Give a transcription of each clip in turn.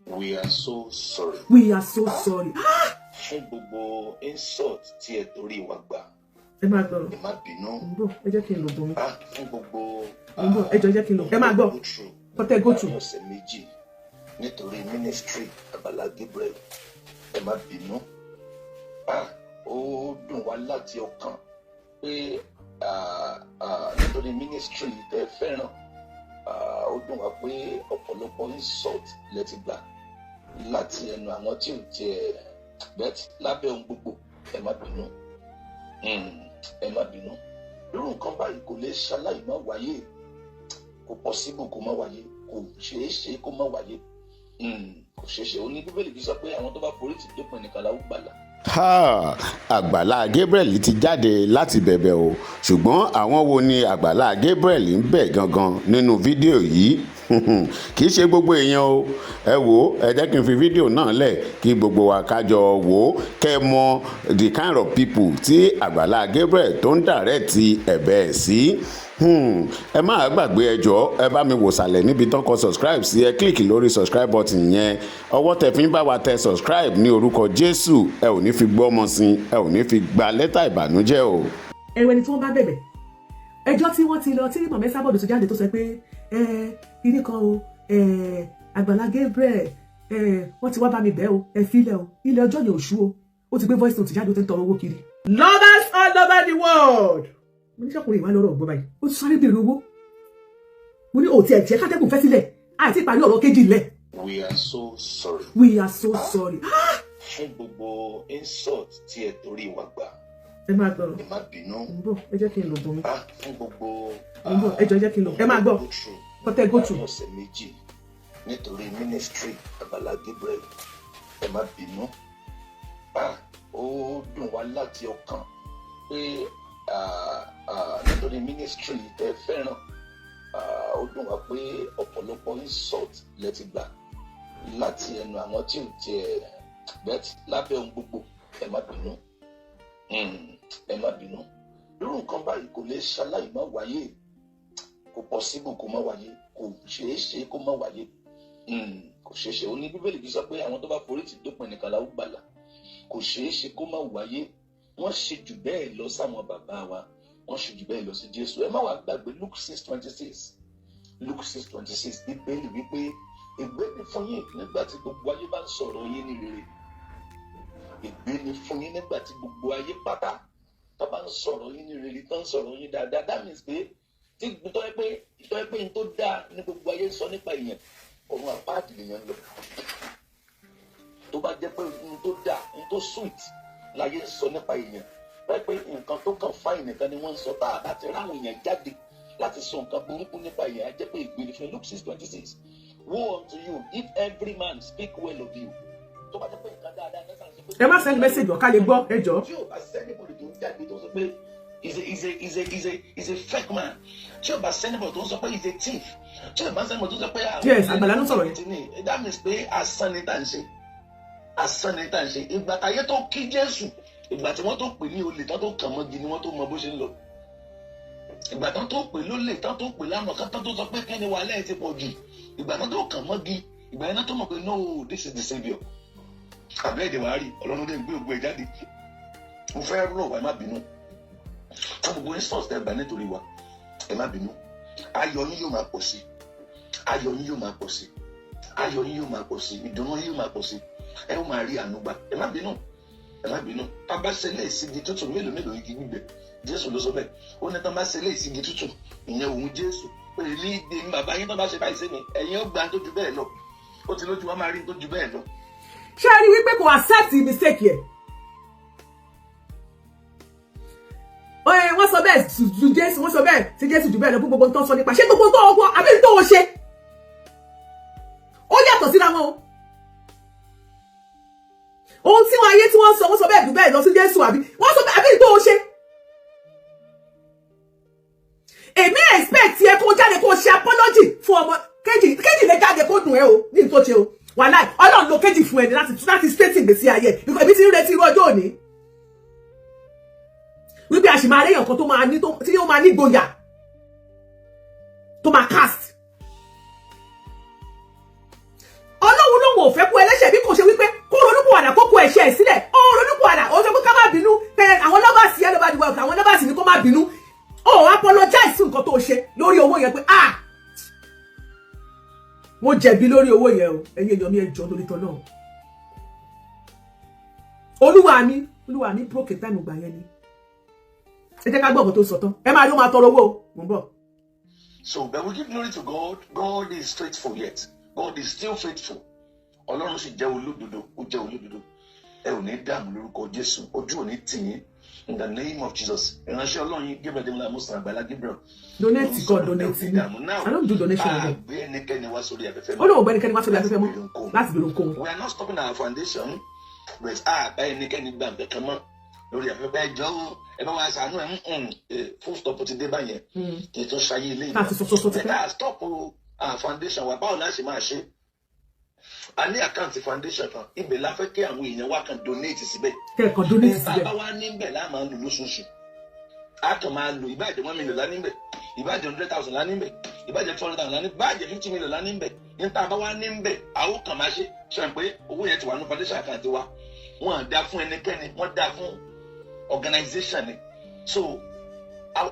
We are so sorry. We are so sorry. Fún gbogbo insult tí ẹ torí wa gbà. Ẹ máa gbọ́. Ẹ má bínú. Ǹbọ̀ ẹ jẹ́ kí n lò bọ̀ mi. Fún gbogbo. Ǹbọ̀ ẹ jẹ́ kí n lò. Ẹ máa gbọ́. Kọ́tẹ́ go through. Ọ̀sẹ̀ méjì nítorí ministry Àgbàlá Gabriel. Ẹ má bínú. Ó dùn wá láti ọkàn pé nítorí ministry tẹ́ fẹ́ràn. Ó dùn wá pé ọ̀pọ̀lọpọ̀ insult lẹ ti gbà láti ẹnu àwọn tí ò tiẹ̀ bẹ́ẹ̀ lábẹ́ ohun gbogbo. Ẹ má bínú. Ẹ má bínú. Irú nǹkan báyìí kò lè ṣaláì má wáyé. Kò possible kó má wáyé. Kò ṣeé ṣe kó má wáyé. Kò ṣeé ṣe. Ó ní Bíbélì fi sọ pé àwọn tó bá forí tì dópin nìkan la ó gbàlà. Àgbàlá Gabriel ti jáde láti bẹ̀bẹ̀ o, ṣùgbọ́n àwọn wo ni Àgbàlá Gabriel ń bẹ̀ gangan nínú fídíò yìí? Kì í ṣe gbogbo èèyàn o. Ẹ wò, ẹ jẹ́ kí n fi fídíò náà lẹ̀ kí gbogbo wa kájọ wò ó kẹ́ mọ the kind of people tí Àgbàlá Gabriel tó ń direct ẹ̀bẹ̀ sí. Ẹ má gbàgbé ẹ jọ̀ọ́ ẹ bá mi wò sàlẹ̀ níbi tán kọ subscribe sí, ẹ kílìkì lórí subscribe button yẹn. Ọwọ́ tẹ́ fi ń bá wa tẹ subscribe ní orúkọ Jésù, ẹ ò ní fi gbọ́mọ sí, ẹ ò ní fi gba lẹ́tà ìbànújẹ́ o. Ẹ̀wẹ̀ ni tí wọ́n bá bẹ̀bẹ̀ ẹjọ́ tí wọ́n ti lọ tí Mọ̀mọ́ Esabod tó jáde tó sọ pé kiri kan o Àgbàlá Gabriel wọ́n ti wá bá mi bẹ̀ o ẹ filẹ̀ o ilé ọjọ́ ni òṣù o ó ti gbé voice note jáde ó ti ń tọrọ owó kiri. Lovers all over the world. Mo ní sọ́kùnrin ìwà lọ́rọ̀ ọ̀gbọ́n báyìí ó ti sáré bèrè owó. Mo ní òtí ẹ̀jẹ̀ kátẹ́gùn fẹ́ sílẹ̀ àti ìparí ọ̀rọ̀ kejì lẹ̀. We are so sorry. We are so sorry. Fún gbogbo insult tí ẹ torí wa gbà. Ẹ máa gbọ́. Ẹ má bínú. Ǹbọ̀ ẹ jẹ́ kí n lò bọ̀ mi. Fún gbogbo. Ǹbọ̀ ẹ jẹ́ kí n lò. Ẹ máa gbọ́. Kọ́tẹ́ go through. Ọ̀sẹ̀ méjì nítorí ministry Àgbàlá Gabriel. Ẹ má bínú. Ó dùn wá láti ọkàn pé nítorí ministry tẹ́ fẹ́ràn. Ó dùn wá pé ọ̀pọ̀lọpọ̀ insult lẹ ti gbà láti ẹnu àwọn tí ò tiẹ̀ bẹ́ẹ̀ lábẹ́ ohun gbogbo. Ẹ má bínú. Ẹ má bínú. Irú nǹkan báyìí kò lè ṣaláì má wáyé. Kò possible kó má wáyé. Kò ṣeé ṣe kó má wáyé. Kò ṣeé ṣe. Ó ní Bíbélì fi sọ pé àwọn tó bá forí tì dópin nìkan la ó gbàlà. Kò ṣeé ṣe kó má wáyé. Wọ́n ṣe jù bẹ́ẹ̀ lọ sáwọn bàbá wa. Wọ́n ṣe jù bẹ́ẹ̀ lọ sí Jésù. Ẹ má wàá gbàgbé Luke 6:26. Luke 6:26 Bíbélì wípé ègbé ni fún yín nígbà tí gbogbo ayé bá ń sọ̀rọ̀ yín ní rere. Ègbé ni fún yín nígbà tí gbogbo ayé pátá tó bá ń sọ̀rọ̀ yín ní rere tó ń sọ̀rọ̀ yín dáadáa. That means pé tí tọ́ ẹ pé n tó dáa ní gbogbo ayé sọ nípa èèyàn ọ̀run àpáàdì lèèyàn lọ. Tó bá jẹ́ pé n tó dáa n tó sweet láyé sọ nípa èèyàn bẹ́ẹ̀ pé nǹkan tó kàn fáìn nìkan ni wọ́n ń sọ tá a bá ti ráwọn èèyàn jáde láti sọ nǹkan burúkú nípa èèyàn á jẹ́ pé ìgbéni fún Luke 6:26 woe unto you if every man speak well of you. Tó bá jẹ́ pé nǹkan dáadáa ní sàn sí pé. Ẹ má send message ọ̀ká lè gbọ́ ẹ jọ̀ọ́. Tí o bá send anybody tó ń jáde tó sọ pé is a fake man. Tí o bá send anybody tó ń sọ pé is a thief. Tí o bá send anybody tó sọ pé. Yes, Àgbàlá ló sọ̀rọ̀ yẹn. That means pé asán ni tá à ń ṣe. Asán ni tá à ń ṣe. Ìgbà táyé tó kí Jésù. Ìgbà tí wọ́n tó pè ní olè tán tó kàn mọ́gi ni wọ́n tó mọ bó ṣe ń lọ. Ìgbà tán tó pè lólè tán tó pè lánàá kán tán tó sọ pé kí ni wàhálà ẹ̀ ti pọ̀ jù. Ìgbà tán tó kàn mọ́gi ìgbà yẹn náà tó mọ̀ pé no this is the saviour. Àbẹ́ èdè wàá rí Ọlọ́run dé gbé ògbó ẹ̀ jáde. Mo fẹ́ rọ̀ wá ẹ má bínú. Fún gbogbo instance tẹ́ gbà nítorí wa ẹ má bínú. Ayọ̀ yín yóò máa pọ̀ sí. Ayọ̀ yín yóò máa pọ̀ sí. Ayọ̀ yín yóò máa pọ̀ sí. Ìdùnnú yín yóò máa pọ̀ sí. Ẹ ó máa rí àánú gbà ẹ má bínú. Ẹ má bínú. Tá bá ṣe léèsì igi tútù mélòó igi gbígbẹ. Jésù ló sọ bẹ́ẹ̀. Ó ní tá bá ṣe léèsì igi tútù ìyẹn òun Jésù. Èmi ìdè bàbá yín tó bá ṣe báyìí sí mi ẹ̀yin ó gbà tó ju bẹ́ẹ̀ lọ. Ó ti lójú wa máa rí tó ju bẹ́ẹ̀ lọ. Ṣé ẹ rí wípé kò accept mistake yẹ? Wọ́n sọ bẹ́ẹ̀ ju Jésù wọ́n sọ bẹ́ẹ̀ sí Jésù jù bẹ́ẹ̀ lọ fún gbogbo tó ń sọ nípa ṣé gbogbo tó ọgbọ́n àbí tó wọ́n ṣe. Ó yàtọ̀ síra wọn o. Ohun tí wọ́n ayé tí wọ́n sọ bẹ́ẹ̀ jù bẹ́ẹ̀ lọ sí Jésù àbí wọ́n sọ bẹ́ẹ̀ àbí tó wọ́n ṣe. Èmi expect ẹ kó jáde kó ṣe apology fún ọmọ kejì lè jáde kó dùn ẹ o ní tó ṣe o. Wàláì Ọlọ́run ló kejì fún ẹ láti straight ìgbésí ayé because èmi ti ń retí irú ọjọ́ òní. Wípé a sì máa réyàn kan tó máa ní tí yóò máa ní gboyà tó máa cast. Ọlọ́run ló wò fẹ́ jẹ̀bi lórí owó yẹn o ẹ̀yin èèyàn mi ẹ jọ̀ọ́ lórí tọ́lọ́run olúwa mi broke time gbà yẹn ni ẹ jẹ́ ká gbọ́ ọ̀gọ́ tó sọ tán ẹ máa yóò máa tọrọ owó mò ń bọ̀. So but we give glory to God. God is faithful yet. God is still faithful. Ọlọ́run sì jẹ́ olódodo, ó jẹ́ olódodo. Ẹ ò ní dààmú lórúkọ Jésù, ojú ò ní tì yín. In the name of Jesus. Ìránṣẹ́ Ọlọ́run yín Gabriel Adémọ́lá Musa Àgbàlá Gabriel. Donate God donate me. I don't do donation again. Àgbẹ̀ ẹnikẹ́ni wá sórí afẹ́fẹ́ mọ́. Ó lóun gbẹ́ ẹnikẹ́ni wá sórí afẹ́fẹ́ mọ́ láti bèrè nǹkan. We are not stopping our foundation, but àgbẹ̀ ẹnikẹ́ni gbà bẹ̀ kan mọ́ lórí afẹ́fẹ́ ẹjọ́ ẹ bá wa ṣàánú ẹ̀ full stop ti dé báyẹn. Kì í tún ṣayé ilé ìgbà. Let us stop our foundation wa báwo la ṣe máa ṣe. A ní àkáǹtì foundation kan ibẹ̀ la fẹ́ kí àwọn èèyàn wá kan donate síbẹ̀. Kẹ́ẹ̀kan donate síbẹ̀. Bàbá wa níbẹ̀ la máa ń lò lóṣooṣù. A kàn máa lò ìbàjẹ́ 1 million lá níbẹ̀, ìbàjẹ́ 100,000 lá níbẹ̀, ìbàjẹ́ 200,000 lá níbẹ̀, ìbàjẹ́ 50 million lá níbẹ̀. Ní tá a bá wá níbẹ̀, a ó kàn máa ṣe pé owó yẹn ti wà ní foundation account wa. Wọ́n á dá fún ẹnikẹ́ni, wọ́n dá fún organization ni. So a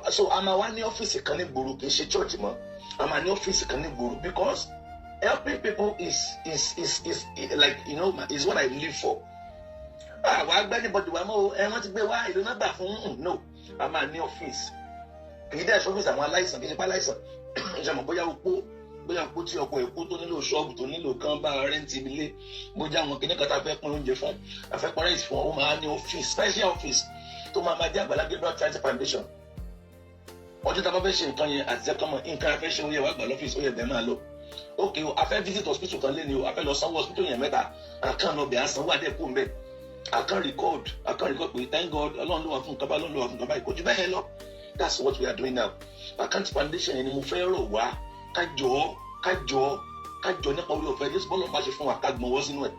máa wá ní ọ́fíìsì kan ní gbòòrò kì í ṣe church mọ́. A máa ní ọ́fíìsì kan ní gbòòrò because helping people is like, you know, is what I live for. Wàá gbẹ́ anybody wá mọ́ ẹ wọ́n ti gbé wá ìlú náà gbà fún no. A máa ní ọ́fíìsì. Kì í dẹ́ ọ́fíìsì àwọn aláìsàn kì í ṣe pa aláìsàn. Ìjọba bóyá opó tí ọkọ̀ èkó tó nílò ṣọ́ọ̀bù tó nílò kan bá rẹ́ǹtì ilé. Bóyá àwọn kìnnìkan tá a fẹ́ pín oúnjẹ fún àfẹ́pọ̀ rẹ́ǹtì fún ọ máa ní ọ́fíìsì special office tó máa jẹ́ Àgbàlá Gabriel Charity Foundation. Ọjọ́ tá a bá fẹ́ ṣe nǹkan yẹn àti ẹ̀kọ́mọ nǹkan afẹ́ ṣe ó yẹ wá gbà lọ́fíìsì ó yẹ bẹ́ẹ̀ máa lọ. Okay, a fẹ́ visit hospital kan lé ní o, a fẹ́ lọ sanwó hospital yẹn 3, àkàn lọ bẹ̀ à sanwó àdẹ́kù mbẹ́, àkàn record pé thank God Ọlọ́run ló wà fún nǹkan báyìí Ọlọ́run ló wà fún nǹkan báyìí kò jù bẹ́ẹ̀ lọ. That's what we are doing now. Account foundation yẹn ni mo fẹ́ rọ̀ wá kájọ nípa orí ọ̀fẹ́ Jésù bọ́lọ̀ bá ṣe fún wa ká gbọ́n wọ́ sínú ẹ̀.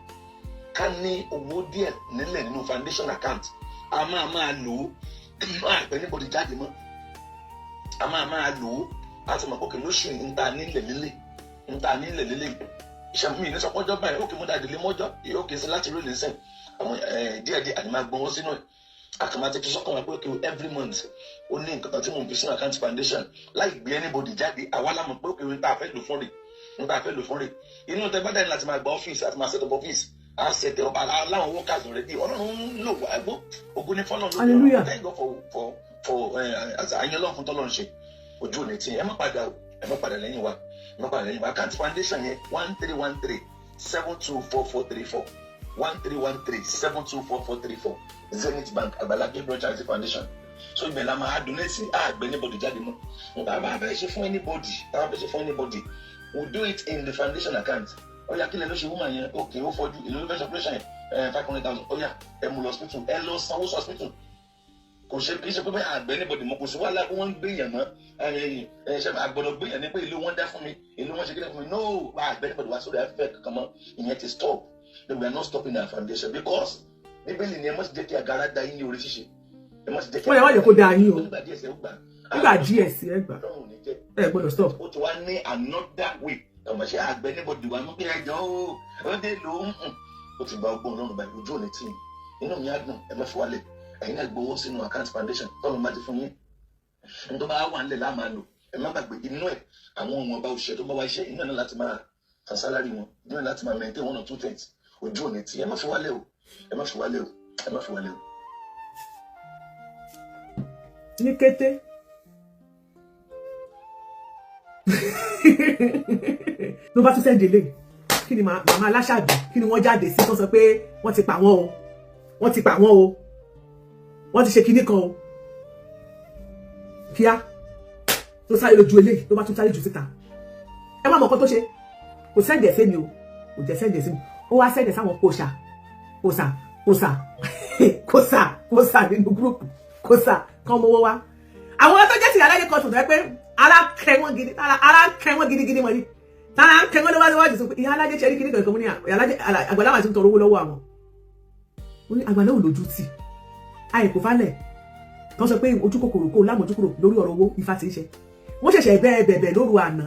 Ká ní owó díẹ̀ nílẹ̀ nínú foundation account. A máa lò ó àgbẹ̀ níbodè jáde mọ́. A máa lò ó àti mọ̀ kókè lóṣù níta nílẹ̀ lílé ìṣàmì ní sọpọ́jọ́ báyìí ó kì í mú dáadé lé mọ́jọ́ ó kì í sí láti rí lẹ́sìn àwọn díẹ̀díẹ̀ àti máa gbọ́n sínú ẹ̀ àkàmá ti sọ́kàn wá pé okay every month ó ní nǹkan tí mo fi sínú account foundation láì gbé anybody jáde àwa la mọ̀ pé okay níta fẹ́ lò fún rẹ̀ inú tẹ bá dáni láti máa gba ọ́fíìsì àti máa set up ọ́fíìsì á set up aláwọn workers already Ọlọ́run ń lò wá gbó ògo ní fọ́lọ́run ló thank God for àyàn Ọlọ́run fún tọ́lọ́run ṣe ojú òní tí ẹ má padà lẹ́yìn wa. Account foundation yẹn 1313-724-434 1313-724-434 Zenith Bank Àgbàlá Gabriel Charity Foundation. So ibẹ̀ la máa donate sí àgbẹ̀ anybody jáde mọ́. Nígbà bá fẹ́ ṣe fún anybody we do it in the foundation account. Ọ̀yà kílẹ̀ ló ṣe woman yẹn okay ó fọ́jú ìlú ló fẹ́ ṣe operation yẹn 500,000 ọ̀yà ẹ mú lọ hospital ẹ lọ sanwó sí hospital. Kò ṣe kí ṣe pé báyà àgbẹ̀ anybody mọ̀ kò sí wàhálà pé wọ́n ń gbé yẹn mọ́ ṣe àgbọ̀dọ̀ gbé yẹn ní pé ìlú wọn dá fún mi ìlú wọn ṣe kílẹ̀ fún mi no àgbẹ̀ anybody wá sórí afẹ́fẹ́ kankan mọ́ ìyẹn ti stop. We are not stopping our foundation because Bíbélì ni ẹ má sì jẹ́ kí agara da yín ní orí ṣíṣe ẹ má sì jẹ́ kí wọ́n yẹ kó da yín o nígbà díẹ̀ sí ẹ gbà ẹ gbà ẹ gbọ́dọ̀ stop. Ó ti wá ní another way ọmọ ṣe àgbẹ̀ anybody wà mú bí ẹjọ́ ó dé lò ó ti gba ọgbọ́n Ọlọ́run báyìí ojú òní tí inú mi á dùn ẹ má fi wálẹ̀ ẹ̀yin náà gbowó sínú account foundation tọ́lọ́ má ti fún yín ní tó bá wà nílẹ̀ láà máa lò ẹ má gbàgbé inú ẹ̀ àwọn ọmọ ọba òṣìṣẹ́ tó bá wá iṣẹ́ inú ẹ̀ náà láti máa san salary wọn inú ẹ̀ láti máa maintain 1 or 2 things ojú òní tí ẹ má fi wálẹ̀ o ẹ má fi wálẹ̀ o ẹ má fi wálẹ̀ o. ní kété ló bá tún sẹ́ǹdì lé kí ni màmá aláṣàbí kí ni wọ́n jáde sí tó sọ pé wọ́n ti pa wọ́n o wọ́n ti ṣe kinní kan o kíá tó sáré lójú eléyìí tó bá tún sáré jù síta ẹ má mọ̀ nǹkan tó ṣe kò sẹ́ǹdì ẹ̀fẹ́ mi o kò jẹ́ sẹ́ǹdì ẹ̀sìn mi ó wá sẹ́ǹdì sáwọn kòsà nínú gúrúùpù kòsà kan mọ́wọ́ wá àwọn tó jẹ́ ti alájẹ kan sọ̀tọ̀ pé ara kẹ wọ́n gidigidi wọ́n ni tára kẹ wọ́n lọ́wọ́ sọ pé ìyá alájẹ ṣe rí kinní kankan mú ní Àgbàlá máa ti ń tọrọ owó lọ́wọ́ àwọn Àgbàlá ò lójú tì àìkú falẹ̀ tó sọ pé ojú kòkòrò kó lámójú kúrò lórí ọ̀rọ̀ owó Ifá ti ń ṣe wọ́n ṣẹ̀ṣẹ̀ bẹ̀ẹ̀ lóru àná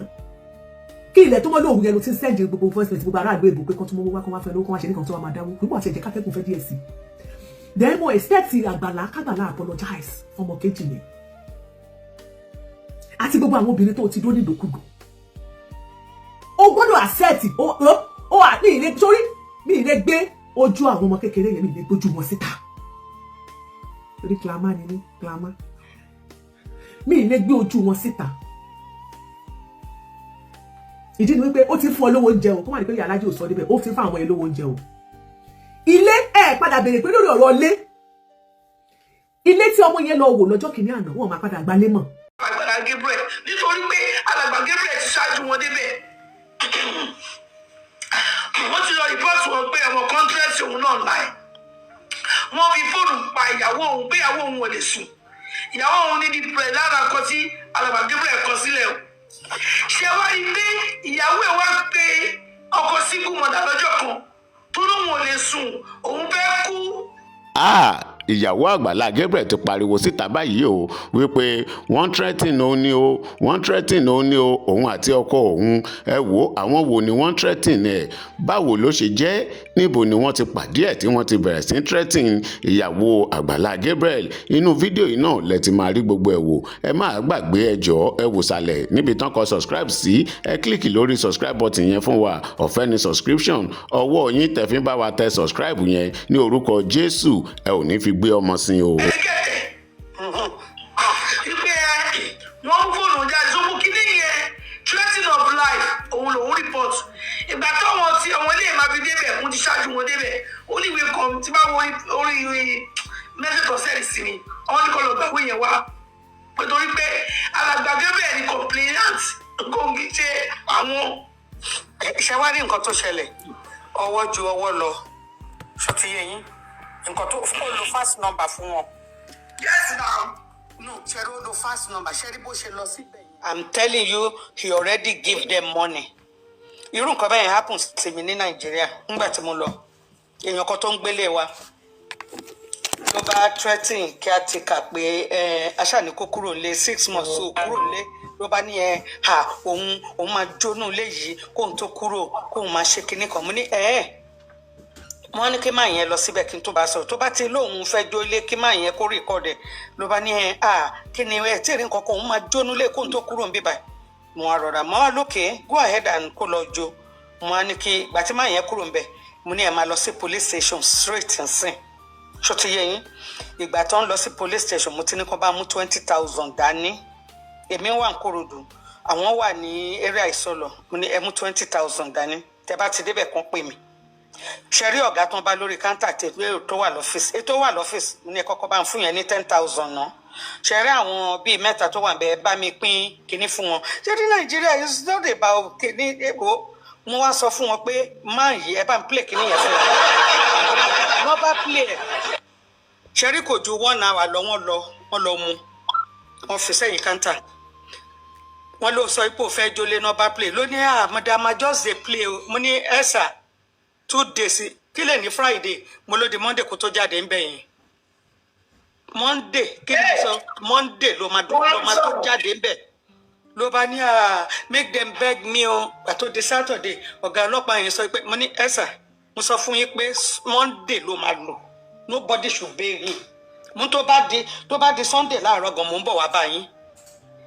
kí ilẹ̀ tó mọ́ lóòrùn yẹn ló ti ń sẹ́ǹdì gbogbo first place gbogbo aráàlú èbò pé kán tó mọ́ wá kán wá fẹ́ lówó kán wá ṣe nìkan tó wá máa dáwó pípọ̀ àti ẹ̀jẹ̀ káfẹ́kùn fẹ́ díẹ̀ sí then mo expect Àgbàlá apologize ọmọ kejì yẹn àti gbogbo àwọn obìnrin tó ti dó ní ìdòkúdò ó gbọ́dọ̀ accept ó mi ì lè torí mi ì lè gbé ojú àwọn ọmọ kékeré yẹn, mi ì lè gbójú wọn síta torí clamor ni ní clamor, mi ì lè gbé ojú wọn síta. ìdí ni wípé ó ti fún ọ lówó oúnjẹ o, kó má ní pé ìyá alájì ò sọ débẹ̀, ó ti fún àwọn olówó oúnjẹ o. ilé padà béèrè pé lórí ọ̀rọ̀ ilé tí ọmọ yẹn lọ wò lọ́jọ́ kìíní àná wọn máa padà gbalé mọ́. Àgbàlá Gabriel nítorí pé alàgbà Gabriel ti ṣáájú wọn débẹ̀ wọ́n ti lọ rìpọ́ọ̀tù wọn pé ọmọ kọ́ńtírẹ́sì òun náà láì wọ́n fi fóònù pa ìyàwó òun pé ìyàwó òun ò lè sùn, ìyàwó òun ní dípẹ́ lára nǹkan tí alàgbà Gabriel kọ sílẹ̀ o. ṣé wá rí pé ìyàwó ẹ̀ wá pé ọkọ síkú mọ̀dà lọ́jọ́ kan tó lóun ò lè sùn, òun fẹ́ kú. ìyàwó Àgbàlá Gabriel ti pariwo síta báyìí o wípé wọ́n threaten òun ni o, wọ́n threaten òun ni o, òun àti ọkọ òun. ẹ wo àwọn wo ni wọ́n threaten ẹ̀, báwo ló ṣe jẹ́, níbo ni wọ́n ti pàdé ẹ̀ tí wọ́n ti bẹ̀rẹ̀ sí threaten ìyàwó Àgbàlá Gabriel. inú fídíò yìí náà lẹ ti máa rí gbogbo ẹ̀ wò. ẹ má gbàgbé ẹ jọ̀ọ́ ẹ wò sàlẹ̀ níbi tán kọ subscribe sí, ẹ kílíkì lórí subscribe button yẹn fún wa, ọ̀fẹ́ ni subscription. ọwọ́ yín tẹ̀ fi bá wa tẹ subscribe yẹn ní orúkọ Jésù, ẹ ò ní fi gbé ọmọ sí o. Ìpè wọ́n mú fóònù jáde tó mú kíní yẹn threatening of life òun lòun report. Ìgbà táwọn tí ọmọ ilé máa fi débẹ̀ wọ́n ti ṣáájú wọn débẹ̀ ó ní ìwé kan tí bá wọ orí mẹ́sẹ̀tọ̀ sẹ́ẹ̀lì sí mi àwọn ní kọ́ lọ gbàgbé yẹn wá nítorí pé alàgbà Gabriel ní complainant góńgì ṣe àwọn. Ìṣẹ́wádìí nǹkan tó ṣẹlẹ̀ ọwọ́ ju ọwọ́ lọ ṣó ti yé yín nǹkan tó fún lo fast number fún wọn. Yes now. No, ṣẹ́rí ó lo fast number ṣẹ́rí bó ṣe lọ síbẹ̀. I'm telling you he already give them money. irú nǹkan bẹ́ẹ̀ happen sí mi ní Nàìjíríà nígbà tí mo lọ èèyàn kan tó ń gbélé wa ló bá threatening kí a ti kà pé aṣáàní kó kúrò nílé 6 months so kúrò nílé ló bá ní òun máa jónú ilé yìí kóun tó kúrò kóun máa ṣe kinní kan mo ní wọ́n ní kí máa yẹn lọ síbẹ̀ kí n tó bá sọ̀rọ̀ tó bá ti lóun fẹ́ jó ilé kí máa yẹn kó rìkọ́dẹ̀ ló bá ní kí ni tí èrè nǹkan kan òun máa jónú ilé kóun tó kúrò níbí báyìí mo á rọra mo á lókè go ahead and kó lọ jó mo á ní kí ìgbà tí máa yẹn kúrò níbẹ̀ mo ní ẹ máa lọ sí police station straight nsìn ṣó ti yé yín ìgbà tó ń lọ sí police station mo ti ní kó bá mú 20,000 dání èmi wà ní Kòròdú àwọn wà ní area Ìsọlọ̀ mo ní ẹ mú 20,000 dání tẹ bá ti débẹ̀ kàn pè mí ṣẹ̀rí ọ̀gá tó ń bá lórí káńtà tètè tó wà lọ́fíìsì ètò wà lọ́fíìsì ní kọ́kọ́ bá ń fún yẹn ní 10,000 náà ṣẹ̀rí àwọn bíi mẹ́ta tó wà bẹ́ẹ̀ bá mi pín kinní fún wọn ṣẹ́rí Nàìjíríà is not about kinní èbó mo wá sọ fún wọn pé máa yí ẹ bá ń play kinní yẹn fún wọn wọ́n bá play ẹ̀ ṣẹ́rí kò ju 1 hour lọ wọ́n lọ mú wọn fi sẹ́yìn káńtà wọ́n ló sọ ipò fẹ́ jólé náà bá play lónìí madam just dey play o mo ní ẹ̀sà 2 days kí lè ní Friday mo ló di Monday kó tó jáde ń bẹ̀ yẹn Monday kí ni sọ Monday ló máa tó jáde ń bẹ̀ ló bá ní make them beg me o pàtó di Saturday ọ̀gá ọlọ́pàá yẹn sọ pé mo ní ẹ̀sà mo sọ fún yín pé Monday ló máa lò nobody should bail him mo tó bá di Sunday láàárọ̀ gan mo ń bọ̀ wá bá yín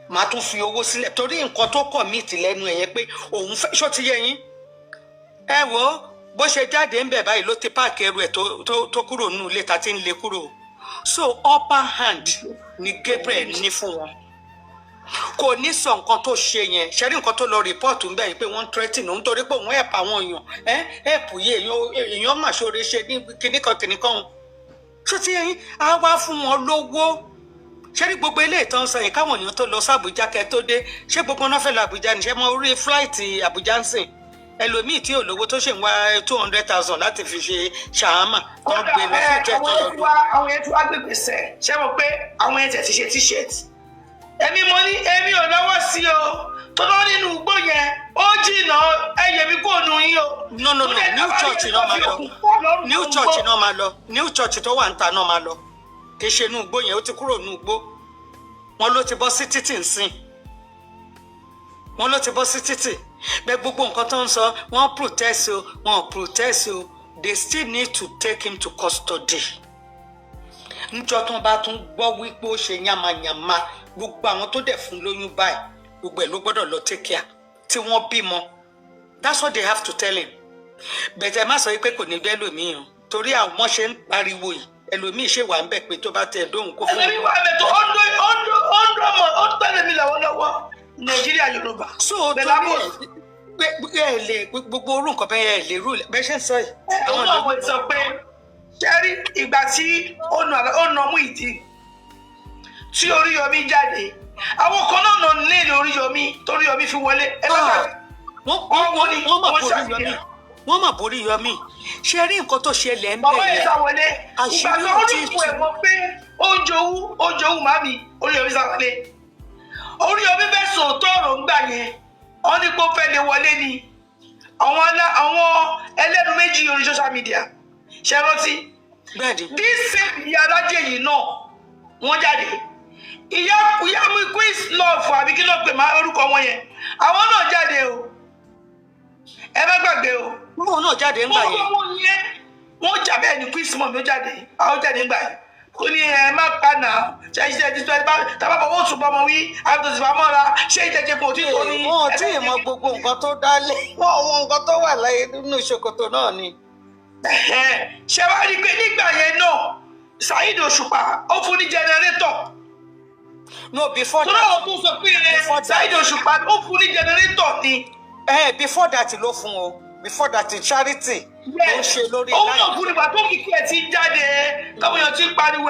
màá tún fi owó sílẹ̀ torí nǹkan tó commit lẹ́nu ẹ̀yẹ pé òun fẹ́ ṣó ti yé yín ẹ wo bó ṣe jáde ń bẹ̀ báyìí ló ti páàkì ẹrù ẹ̀ tó kúrò nínú ilé ta ti ń lé kúrò so upper hand ni Gabriel ní fún wọn kò ní sọ nǹkan tó ṣe yẹn ṣẹ́rí nǹkan tó lọ rìpọ́ọ̀tù ń bẹ̀ yìí pé wọ́n threaten òun torí pé òun ẹ̀pà àwọn èèyàn ẹ̀pù yìí èèyàn mà ṣoore ṣe ní kìnnìkan ṣó ti yẹn á wá fún wọn lówó ṣẹ́rí gbogbo ilé ìtàn sọ yìí káwọn èèyàn tó lọ sí Àbújá kẹ́ tó dé ṣé gbogbo náà fẹ́ lọ Àbújá níṣẹ́ mọ orí fúláìtì Àbújá ń sìn ẹlòmíì tí ò lówó tó ṣe ń wá 200,000 láti fi ṣe ṣàhámà tó ń gbé lọ sí ìjẹ́ tó lọ dùn. àwọn yẹn tí wàá gbègbè sẹ ṣé mo pé àwọn yẹn tẹ̀ ti ṣe t-shirt èmi ò lọ́wọ́ sí o tó lọ nínú igbó yẹn ó jìnnà ẹyẹ mi kò nù yín o. no new church náà máa lọ new church tó wà ń ta náà máa lọ kì í ṣe inú igbó yẹn ó ti kúrò nínú igbó wọn ló ti bọ́ sí títì nsìn bẹ́ẹ̀ gbogbo nǹkan tó ń sọ wọ́n protest o wọ́n protest o they still need to take him to custody. níjọ́ tó bá tún gbọ́ wípé ó ṣe yamayama gbogbo àwọn tó dẹ̀ fún lóyún báyìí gbogbo ẹ̀ ló gbọ́dọ̀ lọ take care tí wọ́n bímọ That's what they have to tell him. Bẹ̀tẹ̀ má sọ pé kò ní bẹ́ẹ̀ lòmíì o. Torí àwọn ọmọ ṣe ń pariwo yìí. Ẹlòmíì ṣe wà ń bẹ̀ pé tó bá tẹ̀ dóhùn kó fún mi. Ẹlòmíì wà bẹ̀ tó ó ń tẹ̀lé mi lọ́wọ́lọ́wọ́ Nàìjíríà Yorùbá. So torí ẹ lè gbogbo orú nǹkan bẹ́ẹ̀ ẹ lè rú bẹ́ẹ̀ ṣe ń sọ yìí. Àwọn ọmọ ìsọ pé ṣẹ́rí ìgbà tí ó nà Muyideen tí Oríyọmí jáde àwọn kan náà nà nílé Oríyọmí toríyọmí fi wọlé ẹ bá gbàgbé. Wọ́n mà borí Yọmí ṣe rí nǹkan tó ṣẹlẹ̀ ń bàbá bẹ̀rẹ̀ yẹn sáwọlé ìgbà tó rí ìfún ẹ̀ mọ́ pé ó jowú màmí Oríyọmí sáwọlé Oríyọmí bẹ́ẹ̀ sòótọ́ ọ̀rọ̀ ńgbà yẹn wọ́n ní pé ó fẹ́ lè wọlé ni àwọn ẹlẹ́nu méjì orí social media ṣe rántí this same ìyá alájẹ yìí náà wọ́n jáde ìyá mi quiz love àbí kí ló pè má orúkọ wọn yẹn àwọn náà jáde o ẹ má gbàgbé o wọn náà jáde ńgbà yẹn wọ́n jà bẹ́ẹ̀ ni quiz mọ̀ mi ó jáde àwọn jáde ńgbà yẹn ó ní ẹ má pa náà ṣe iṣẹ́ ti tó ẹ tábà bọ̀ wọ́n tún bọ́ ọmọ wí àbúrò ti bá mọ́ra ṣé ìjẹ́jẹ́ kò tí tó ní. wọn ò tí ì mọ gbogbo nǹkan tó dálé wọn àwọn nǹkan tó wà láyé nínú ìṣòkòtò náà ni. ṣé wàá rí i pé nígbà yẹn náà Saheed Òṣùpá ó fún ní jẹnẹrétọ̀. No, before that. tó náà tún sọ pé Saheed Òṣùpá ó fún ní jẹnẹrétọ̀ ni. Before that ló fún o before that charity ló ń ṣe lórí láyé. òun náà fún nígbà tó kìkì ẹ̀ ti jáde káwọn èèyàn ti pariwo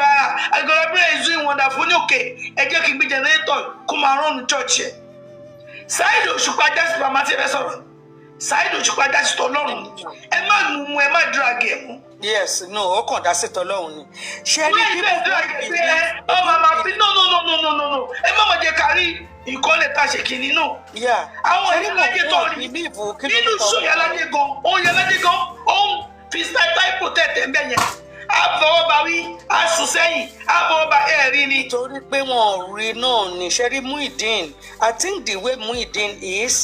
àgbẹ̀rẹ̀ bẹ̀rẹ̀ ìzú ìwọ̀nda fún ní òkè ẹ jẹ́ kí n gbé jẹnẹrétọ̀ kó máa rán church ẹ̀. Saheed Òṣùpá jásí bàmá tí ẹ fẹ́ sọ̀rọ̀ Saheed Òṣùpá jásí tọ́lọ́run ẹ má mú ẹ má drag ẹ̀ mú. Yes, no, ó kàn dá sí tọ́lọ́run ni. ṣé ní bí mo drag ẹ̀ pé ọ màmá fi no ẹ má mọ̀ jẹ́ kárí ìkọ́lẹ̀ tá a ṣe kìíní náà. àwọn ìyálàjẹ tó rí nínú sọ ìyálàjẹ gan ó ń fi style protect ẹ̀ bẹ́ẹ̀ yẹn á fọwọ́ bá wí á sùn sẹ́yìn á fọwọ́ bá ẹ̀ rí ni. torí pé wọn ò rí náà ní ṣẹ́rí Muyideen I think the way Muyideen is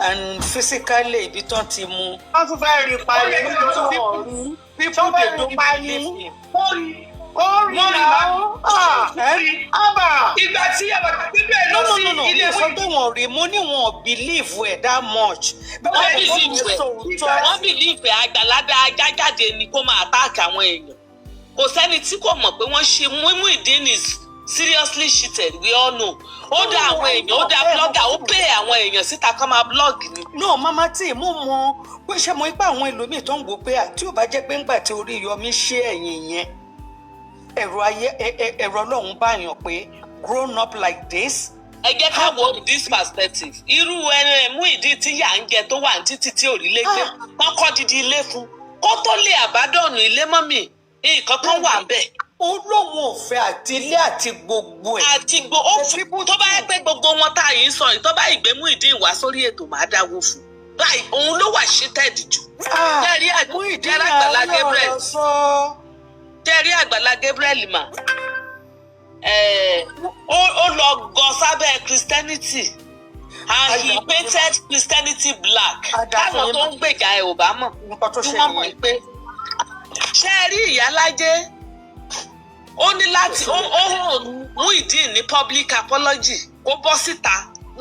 and physically ibi tán ti mú. wọ́n tún fẹ́ rí parí people dey don't believe him. ó rí ìgbà tí àbàtà bíbẹ̀ lọ sí ilé ìwé. no wọn rí mo ní wọn ò believe ẹ̀ that much. wọ́n believe ẹ̀ Àgbàlá jáde ni kó máa attack àwọn èèyàn kò sẹ́ni tí kò mọ̀ pé wọ́n ṣe Muyideen is seriously cheated we all know. ó dá àwọn èèyàn ó dá blogger ó pay àwọn èèyàn síta kán máa blog ni. no mama tí mo mọ pé ṣe mo ipá àwọn ẹlòmíì tó ń wò pé tí ò bá jẹ́ pé ńgbà tí Oríyọmí ṣe ẹ̀yìn yẹn ẹ̀rọ Ọlọ́run báyàn pé grown up like this. ẹ jẹ́ ká wo this perspective irú Muyideen tí yà ń jẹ tó wà ní títí tí ò rí lé gbé wọ́n kọ́ didi ilé fún kó tó lè àbádọ́nù ilé mọ́mì nǹkan kan wà bẹ́ẹ̀. Olóhùn ọ̀fẹ́ àti ilé àti gbogbo ẹ̀. àti tó bá yẹ pé gbogbo wọn tá a yìí sọ yìí tó bá ìgbé Muyideen wá sórí ètò máa dáwó fún báyìí òun ló wà ṣítẹ́ẹ̀dì jù. tẹ́rí Àgbàlá Gabriel tẹ́rí Àgbàlá Gabriel mà ó lọ gọ sábẹ́ Christianity and he painted Christianity black táwọn tó ń gbèjà ẹ̀ ò bá mọ̀ tí wọ́n mọ̀ pé ṣé ẹ rí ìyálájé ó ní láti ó hàn Muyideen ní public apology kó bọ́ síta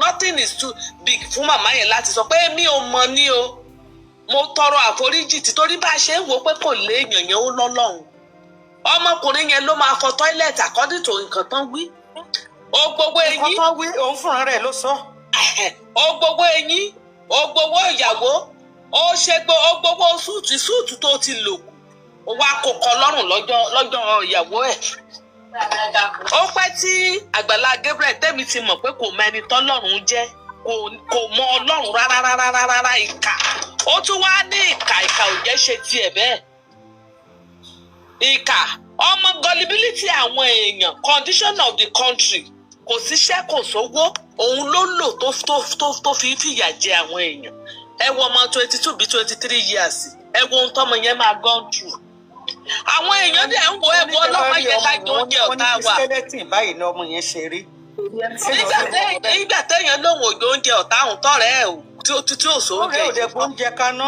nothing is too big fún màmá yẹn láti sọ pé mi ò mọ̀ ní o mo tọrọ àforíjì títorí bá a ṣe ń wò pé kò léèyàn yẹn ó lọ́lọ́run ọmọkùnrin yẹn ló máa fọ toilet according to nǹkan tán wí ó gbogbo eyín nǹkan tán wí òun fúnra rẹ̀ ló sọ ó gbogbo eyín ó gbogbo ìyàwó ó ṣe ó gbogbo súùtù tó ti lò kù ó wá kó kọ lọ́rùn lọ́jọ́ ìyàwó ẹ̀. ó pẹ́ tí Àgbàlá Gabriel tẹ́mi ti mọ̀ pé kò mọ ẹni tọ́lọ́run jẹ́ kò mọ Ọlọ́run rárá ìkà ó tún wá ní ìkà ò jẹ́ ṣe tiẹ̀ bẹ́ẹ̀. ìkà ọmọ gullibility àwọn èèyàn condition of the country kò síṣẹ́ kò sówó òun ló lò tó fi fìyà jẹ àwọn èèyàn ẹ wo ọmọ 22 bí 23 years ẹ wo ohun tọ́mọ yẹn máa gone through. àwọn èèyàn dẹ̀ ń wo ẹ̀bùn ọlọ́mọ yẹn lájọ oúnjẹ ọ̀tá wa. skeleton báyìí ni ọmọ yẹn ṣe rí. nígbà téèyàn lòun òjò oúnjẹ ọ̀tá òun tọ̀rẹ́ ẹ̀ tí ò sóúnjẹ. ọ̀rẹ́ òde gbóúnjẹ kaná.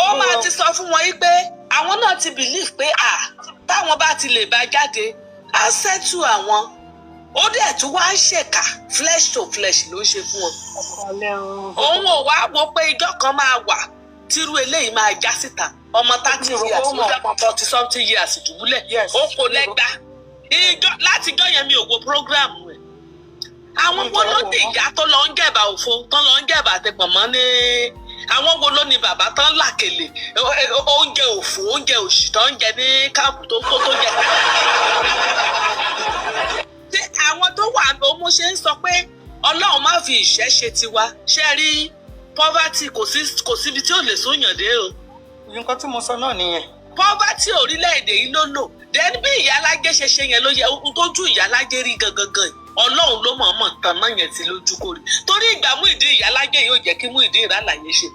ó máa ti sọ fún wọn yí pé àwọn náà ti believe pé táwọn bá ti lè bá jáde á settle àwọn ó dẹ̀ tún wá ń ṣèkà flesh to flesh ló ń ṣe fún ọ. òun ò wá wo pé ijọ́ kan máa wà tírú eléyìí máa já síta ọmọ 30 years ó dàpọ̀ 40 something years dùbúlẹ̀ ó kò lẹ́gbà láti ijọ́ yẹn mi ò wo program rẹ̀. àwọn wo ló ní ìyá tó lọ ń gẹ̀bà òfo tó lọ ń gẹ̀bà àtẹ̀pọ̀ mọ́ ní àwọn wo ló ní bàbá tán làkèlè oúnjẹ òfò oúnjẹ òṣì tó ń jẹ ní káàpù tó jẹ tí àwọn tó wà ló mú ṣe ń sọ pé Ọlọ́run má fi ìṣẹ́ ṣe tiwa ṣe rí poverty kò síbi tí ò lè sóyàn dé o. nǹkan tí mo sọ náà nìyẹn. poverty orílẹ̀-èdè yìí ló lò then bí ìyálájé ṣe ṣe yẹn ló yẹ ohun tó ju ìyálájé rí gangan Ọlọ́run ló mọ̀ọ́mọ̀ tán náà yẹn ti lójú kò rí torí ìgbà Muyideen ìyálájé yóò jẹ́ kí Muyideen ìrànláyé ṣe.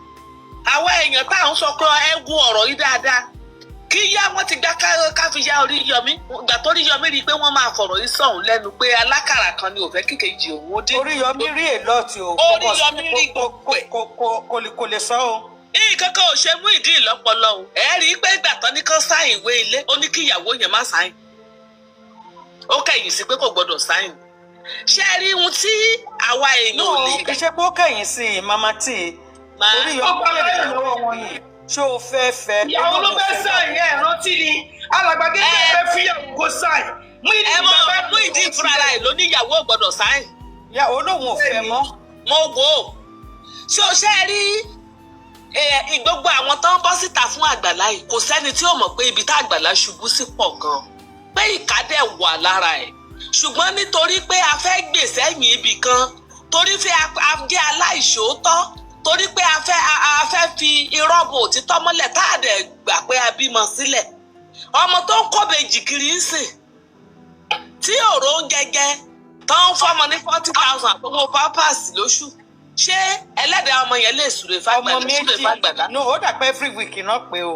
àwọn èèyàn táwọn sọ pé ẹ wo ọ̀rọ̀ yìí dáadáa kí yá wọn ti gbá ká fi yá Oríyọmí ìgbà tó Oríyọmí rí i pé wọ́n máa fọ̀rọ̀ yìí sọ̀hún lẹ́nu pé alákàrà kan ni ò fẹ́ kíkejì òun ó dé. Oríyọmí rí èlọ́ọ̀tì o. Oríyọmí rí gbogbo ẹ̀. kò lè sọ o. nǹkan kan ò ṣe Muyideen lọ́pọlọ o ẹ rí i pé ìgbà tán ní kán sáìn ìwé ilé ó ní kí ìyàwó yẹn má sáìn ó kẹ̀yìn sí pé kò gbọdọ̀ sáìn ṣé rí ohun tí àwa èèyàn ò lè. iṣẹ́ pé ó kẹ̀yìn sí i mama tí Oríyọmí lè lọ́wọ́ wọn yìí ṣé o fẹ́ fẹ́. ìyàwó ló fẹ́ sáìn ẹ̀ rántí ni alàgbàgé fẹ́ fíyàwó kó sáìn. Muyideen fúnra ẹ̀ ló ní ìyàwó ò gbọdọ̀ sáìn. ìyàwó lòun ò fẹ́ mọ́. mo wò ó ṣé o ṣe rí gbogbo àwọn tó ń bọ́ síta fún Àgbàlá yìí kò sẹ́ni tí ó mọ̀ pé ibi tá Àgbàlá ṣubú sí pọ̀ gan pé ìkádẹ́ wà lára ẹ̀ ṣùgbọ́n nítorí pé a fẹ́ gbèsè ẹ̀yìn ibì kan torí pé a jẹ́ aláìṣòótọ́ torí pé a fẹ́ fi irọ́ bo òtítọ́ mọ́lẹ̀ tá a dẹ̀ gbà pé a bímọ sílẹ̀ ọmọ tó ń kọ́bejì kiri ń sìn tí òró ń gẹ́gẹ́ tó ń fọ́mọ ní 40,000 àpòmọ́ pampers lóṣù ṣé ẹlẹ́dàá ọmọ yẹn lè súre fàgbàdá. no ó dà pé every week náà pé o.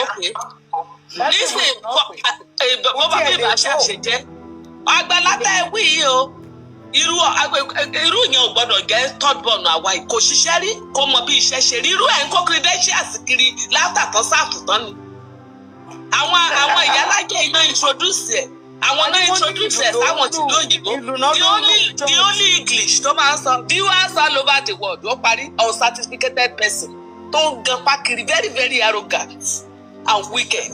ok nísìnyí bó bá bí ìbá ṣàṣejẹ Àgbàlá tá ẹ wí yìí o irú yẹn ò gbọdọ̀ jẹ́ third born àwa yìí kò ṣiṣẹ́ rí kò mọ bí iṣẹ́ ṣe rí irú ẹ̀ ń kó credentials kiri látàtàn sáàtúntàn ni àwọn ìyálájẹ iná introduce ẹ̀ àwọn náà introduce ẹ̀ sáwọn tìlú òyìnbó the only English tó máa ń sọ viewers all over the world ó parí uncertificated person tó ń gan pákiri very very arrogant and wicked.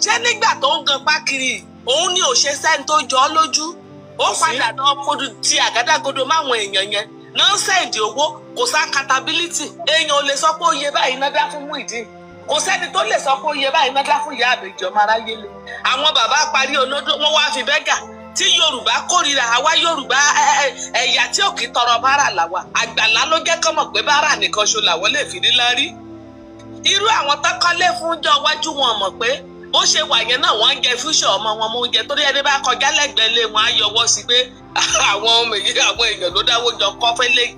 ṣé nígbà tó ń gan pákiri òun ni ò ṣe sẹ́ni tó jọ ọ́ lójú ó padà náà fojú ti àgádágodo máwọn èèyàn yẹn náà sẹ́ǹdì owó kò sá accountability èèyàn ò lè sọ pé oyè báyìí náà dá fún Muyideen kò sẹ́ni tó lè sọ pé oyè báyìí náà dá fún ìyá àbèjì ọmọ aráyé le àwọn bàbá parí olódó wọn wá fi bẹ́gà tí Yorùbá kórìíra àwa Yorùbá ẹ̀yà tí ò kì í tọrọ báárà làwà Àgbàlá ló jẹ́ kọ́ mọ̀ pé báárà nìkan ṣo làwọn lè fi ní lárí irú àwọn tọ́kọ́lé fún jọ wájú wọn mọ̀ pé bó ṣe wà yẹn náà wọ́n ń jẹ fúṣọ ọmọ wọn mọ oúnjẹ torí ẹni bá kọjá lẹ́gbẹ̀ẹ́ lé wọn á yọwọ́ sí pé àwọn èèyàn ló dáwọ́ jọ kọ́ fẹ́lẹ́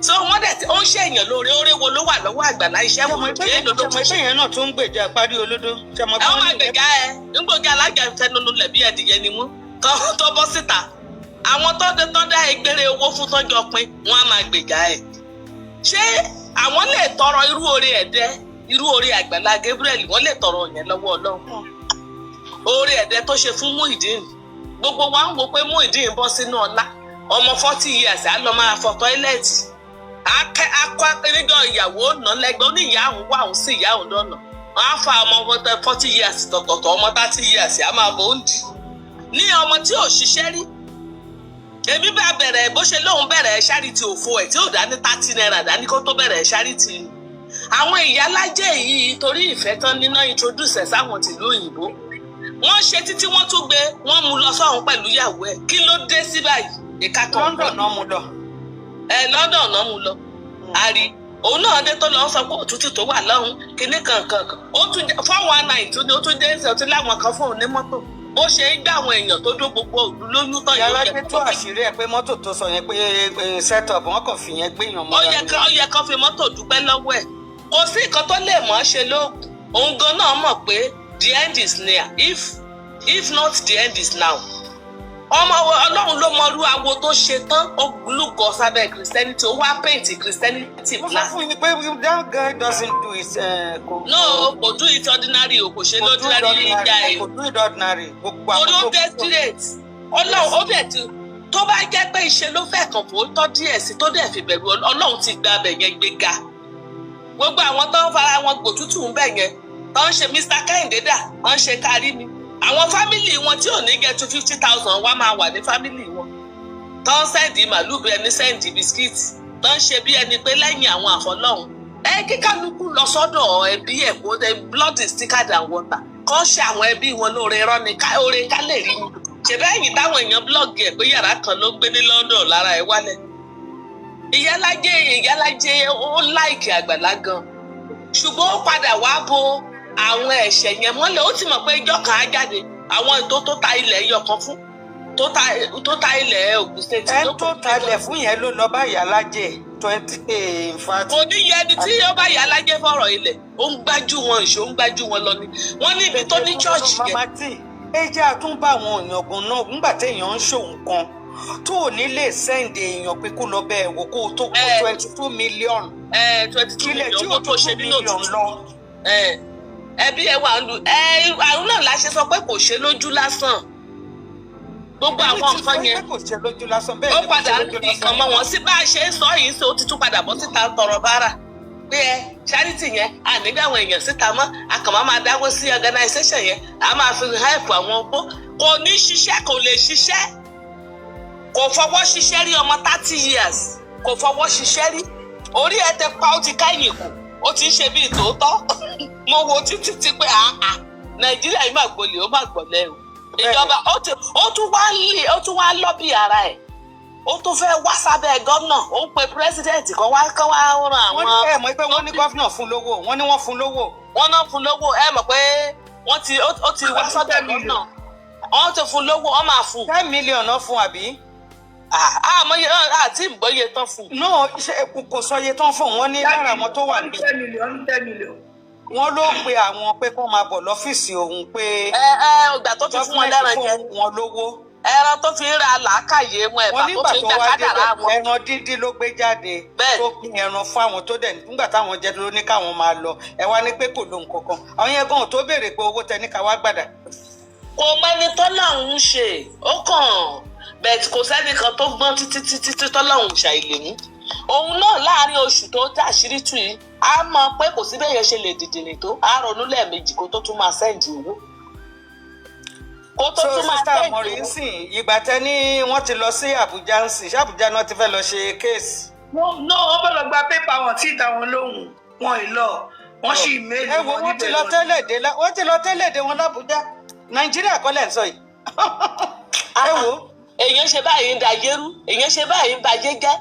so wọ́n dẹ̀ ó ń ṣe èèyàn lóore oore wo ló wà lọ́wọ́ Àgbàlá iṣẹ́ wo ló dé lọ́dọ̀ tó ṣe yẹn náà tó ń gbèjà parí olódó. ẹ wọ́n máa gbèjà ẹ nígbòjì alájà ìfẹnunu lẹ̀bí ẹ̀dìyẹ ni mú tó bọ́ síta àwọn tó dá ẹgbẹ́rẹ́ owó fún tọ́jọ́ pin wọ́n á máa gbèjà ẹ ṣé àwọn lè tọrọ irú oore ẹ̀dẹ́ irú oore Àgbàlá Gabriel wọ́n lè tọrọ yẹn lọ́wọ́ Ọlọ́run oore ẹ̀dẹ́ tó ṣe fún Muyideen gbogbo wa ń wo pé Muyideen bọ́ sínú ọlá ọmọ 40 years á lọ máa fọ tọ́ílẹ̀tì akọ níjọ ìyàwó náà lẹ́gbẹ́ ó ní ìyá àwọn wà òun sí ìyá òun lọ́nà wọ́n á fa ọmọ 40 years tọ̀tọ̀tọ̀ ọmọ 30 years á máa bọ̀ ó ń dì ní ọmọ tí ò ṣiṣẹ́ rí èmi bá bẹ̀rẹ̀ bó ṣe lóun bẹ̀rẹ̀ charity òfo ẹ̀ tí ò dání 30 naira dání kó tó bẹ̀rẹ̀ charity àwọn ìyálájẹ yìí torí ìfẹ́ tán níná introduce ẹ̀ sáwọn tìlú òyìnbó wọ́n ṣe títí wọ́n tún gbé wọ́n mú lọ sọ́hún pẹ̀lú ìyàwó ẹ̀ kí ló dé sí báyìí ìka kan London náà mú lọ. London náà mú lọ àrí òun náà dé tó lọ sọ pé òtútù tó wà lọ́hún kinní kankan ó tún 419 tó ní ó tún dé ṣe ọtí láwọn kan fún òun ní mọ́tò bó ṣe ń gbà àwọn èèyàn tó dó gbogbo òlú lóyún tán yóò yẹ kó àṣírí ẹ pé mọ́tò tó sọ yẹn pé set up wọn kàn fi yẹn gbé yàn mọ́. ó yẹ kán fi mọ́tò dúpẹ́ lọ́wọ́ ẹ̀ kò sí nǹkan tó lè mọ̀ ọ́ ṣe lóògùn òun gan náà mọ̀ pé the end is near if not the end is now ọmọ Ọlọ́run ló mọrú awo tó ṣe tán ó lúgọ sábẹ́ Christianity ó wá paint Christianity mo sọ black. fún yín pé that guy doesn't do it. No, kò do it ordinary o kò ṣe lordinary ìjà ẹ̀. kò do it ordinary. gbogbo orí ó àwọn dé straight Ọlọ́run ó bẹ̀ tí tó bá jẹ́ pé iṣẹ́ ló fẹ́ kàn fún tọ́ díẹ̀ sí tó dẹ̀ fi bẹ̀rù Ọlọ́run ti gba abẹ̀ yẹn gbéga. Gbogbo àwọn tó ń fara wọn gbòtútù ń bẹ̀ yẹn tó ń ṣe Mr. Kẹ́hìndé dà wọ́n ń ṣe kárí mi. Àwọn fámìlì wọn tí ò ní get to 50,000 wá máa wà ní fámìlì wọn. Tó ń sẹ́ǹdì màlúù bí ẹni sẹ́ǹdì bisikíìtì tó ń ṣe bí ẹni pé lẹ́yìn àwọn àfọlọ́hún. Kíkálukú lọ sọ́dọ̀ ẹbí ẹ̀ kó blood is thicker than water. Kọ́ ṣe àwọn ẹbí wọn lóore irọ́ ni oore ká lè rí ni. Ṣèbẹ́ ẹ̀yìn táwọn èèyàn blọ́ọ̀gì ẹ̀ pé yàrá kan ló gbé ní London lára ẹ̀ wálẹ̀. Ìyálájé ó láìkì Àgbàlá gan. Ṣùgbọ́n ó padà wá bo àwọn ẹ̀ṣẹ̀ yẹn mọ́lẹ̀ ó ti mọ̀ pé ìjọ kan á jáde àwọn ètò tó ta ilẹ̀ yọkan fún tó ta ilẹ̀ Ògùn State. ẹ tó talẹ̀ fún yẹn ló lọ bá Ìyálájé 20 infact. kò ní yẹ ẹni tí ó bá Ìyálájé fọ̀rọ̀ ilẹ̀ ó ń gbájú wọn ìṣó ń gbájú wọn lọ ni wọ́n ní ibi tó ní chọ́ọ̀chì yẹn. mama tí ẹ jẹ́ àtúnbà àwọn èèyàn kan náà nígbà téèyàn ń ṣòun kan tó ò ní lè sẹ́ǹdì èèyàn pé kó lọ bẹ́ẹ̀ wò kó o tó kó 22 million. 22 million tó ṣe nínú lọ. ẹbí ẹ wà ń lu àrùn náà la ṣe sọ pé kò ṣe lójú lásán gbogbo àwọn nǹkan yẹn ó padà ń fi ìkan mọ́ wọn sí bá a ṣe ń sọ yìí ṣe ó ti tún padà bọ́ síta tọrọ bára pé charity yẹn ànígbà àwọn èèyàn síta mọ́ àkànmọ́ máa dáwọ́ sí organisation yẹn a máa fi help àwọn opó kò ní ṣiṣẹ́ kò lè ṣiṣẹ́ kò fọwọ́ ṣiṣẹ́ rí ọmọ 30 years kò fọwọ́ ṣiṣẹ́ rí orí ẹ tẹ pa ó ti káyìn kù ó ti ń ṣe bíi tòótọ́ mo wo títí tí pé Nàìjíríà yìí máa gbolè ó máa gbọ̀lẹ́ o ìjọba ó tún wá lọ́bì ara ẹ̀ ó tún fẹ́ wá sábẹ́ gómìnà ó ń pe pírẹsidẹ́ǹtì kan wá ràn àwọn. wọ́n ní ẹ mọ̀ pé wọ́n ní gómìnà fún lówó wọ́n ní wọ́n fún lówó. wọ́n náà fún lówó ẹ mọ̀ pé ó ti wá sọ́dọ̀ gómìnà wọ́n ti fún lówó wọ́n máa fún. 10 million náà fún àbí. àmọ́ àti ìgbọ́yé tán fún. no kò sọ iye tán fún wọn ní lára àwọn tó wà níbí. 10 million. wọ́n ló pe àwọn pé kó máa bọ̀ lọ́fíìsì òun pé. ìgbà tó fi fún wọn lẹ́ran jẹ wọn lówó. ẹran tó fi ń ra làákàyè wọn ẹ̀bà tó fi ń gba kádàrá wọn. ẹran dídí ló gbé jáde tó pín ẹran fún àwọn tó dẹ̀ nígbà táwọn jẹ ló ní káwọn máa lọ ẹ wá ní pé kò lóhun kankan àwọn yẹn gan tó béèrè pé owó tẹ ní ká wá gbàdà. kò mẹ́ni tọ́lọ́hún ṣe ó kàn bẹ́ẹ̀ kò sẹ́ni kan tó gbọ́n títí tọ́lọ́hún ṣàìlèmú òun náà láàrin oṣù tó dàṣírí tù yìí a mọ̀ pé kò sí bẹ́ẹ̀ yẹn ṣe lè dìdìrì tó a ronú lẹ́ẹ̀mejì kó tó tún máa sẹ́ǹdì owó. so sister Amori nsìn ìgbà tẹ ní wọ́n ti lọ sí Àbújá nsìn ṣé Àbújá náà ti fẹ́ lọ ṣe kéèsì. wọ́n fẹ́ lọ gba pépà wọn tí ìta wọn lóhùn wọn ì lọ wọ́n sì méèlì wọn níbẹ̀ wọ́n ti lọ tẹ́lẹ̀ dé wọn l'Àbújá Nàìjíríà kọ́ lẹ̀ ń sọ yìí. ẹ wo èèyàn ṣe báyìí ń da yẹrú èèyàn ṣe báyìí ń ba yé jẹ́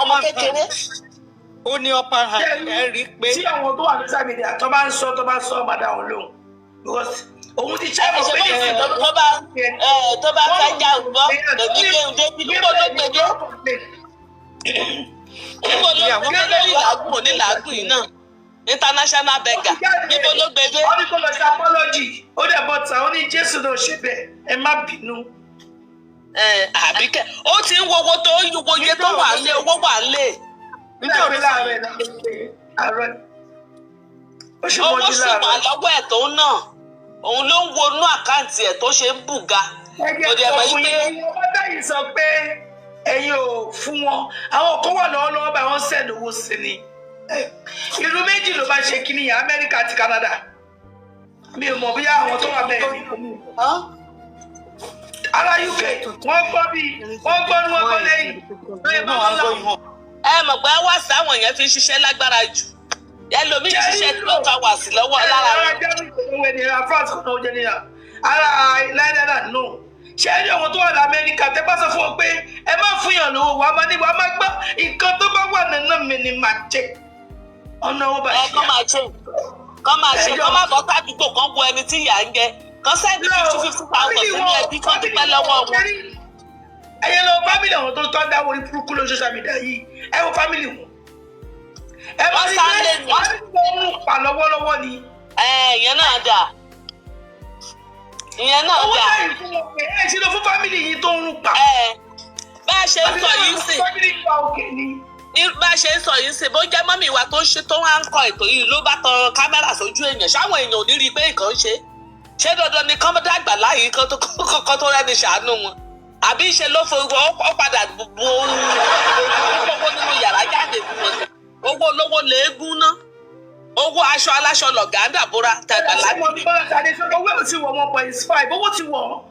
ọmọ kékeré. ó ní upper hand ẹ rí i pé. tí àwọn tó wà ní sábìdì tó bá ń sọ máa dá wọn lóhùn òun ti ṣe ọmọ pé tó bá fẹ́ já ògbọ́ èmi kéwòn débi níbo ló gbèdé níbo ló gbèdé lórí làágùn òní làágùn yìí náà international beggar níbo ló gbèdé. ó ní kó lọ ṣe apology ó dẹ̀ bọ́ ta ó ní Jésù ló ṣe bẹ́ẹ̀ ẹ má bínú. Àbíkẹ́ ó ti ń wo owó tó ń wo iye tó wà lé owó wà lé. nítorí láàárọ̀ àárọ̀ owó ṣùgbọ́n lọ́wọ́ ẹ̀ tó ń ná òun ló ń wọnú àkáǹtì ẹ̀ tó ṣe ń bùgà. ẹgbẹ́ tó fún yín ọmọdé yìí sọ pé ẹ̀yin ò fún wọn àwọn kan wà lọ́wọ́lọ́wọ́ bá wọn sẹ́ẹ̀dì owó sí ni ìlú méjì ló bá ṣe kíní yẹn Amẹ́ríkà àti Canada mi ò mọ̀ bí àwọn tó wà bẹ́ẹ̀ ni ara UK wọ́n gbọ́ ní wọ́n gbọ́ lẹ́yìn ẹ mọ̀ pé wá sáwọn èèyàn fi ń ṣiṣẹ́ lágbára jù ẹlòmíì ṣiṣẹ́ tó ta wà sí lọ́wọ́ lára rẹ̀. ara germany kò náwó ẹni France kò náwó jẹni ara nàìjíríà no ṣé ẹni àwọn tó wà ní Amẹ́ríkà tẹ́ bá sọ fún ọ pé ẹ má fún yàn lówó wàá máa ní wàá máa gbọ́ nǹkan tó bá wà nínú mi ni màá jẹ ọ̀nà owó bá ṣe. kọ́ máa bọ́ sádùúgbò kan wo ẹni tí ìyà ń jẹ kan sẹ́ni 50,000 sínú ẹbí kan dúpẹ́ lọ́wọ́ wọn. ẹyẹ lọ fámìlì àwọn tó tọ́ dáwọ́ orí burúkú lórí social media yìí ẹ wo fámìlì wọn. ẹ bá rí pé wọ́n ń pa lọ́wọ́lọ́wọ́ ni. ìyẹn náà dà. ìyẹn náà owó dà. lẹ́yìn fún wọn pé ẹ ṣe lọ fún fámìlì yìí tó ń rún pa. bá a ṣe ń sọ yìí sìn bá a ṣe ń sọ yìí sìn bó jẹ́ mọ́mì wa tó wá ń kọ ètò yìí ló bá tan kámẹ́rà sójú èèyàn ṣáwọn èèyàn ò ní rí i pé nǹkan ṣe dandan ni kọ́mọdé àgbà láàyè kan tó rẹ́ni ṣàánú wọn àbí ṣe ló fowó ó padà bo owó nínú yàrá jáde fún wọn owó olówó léegun ná owó aṣọ aláṣọ lọ̀gá dàbúrà tàgbà láti. owó ti wọ̀ 1.5 owó ti wọ̀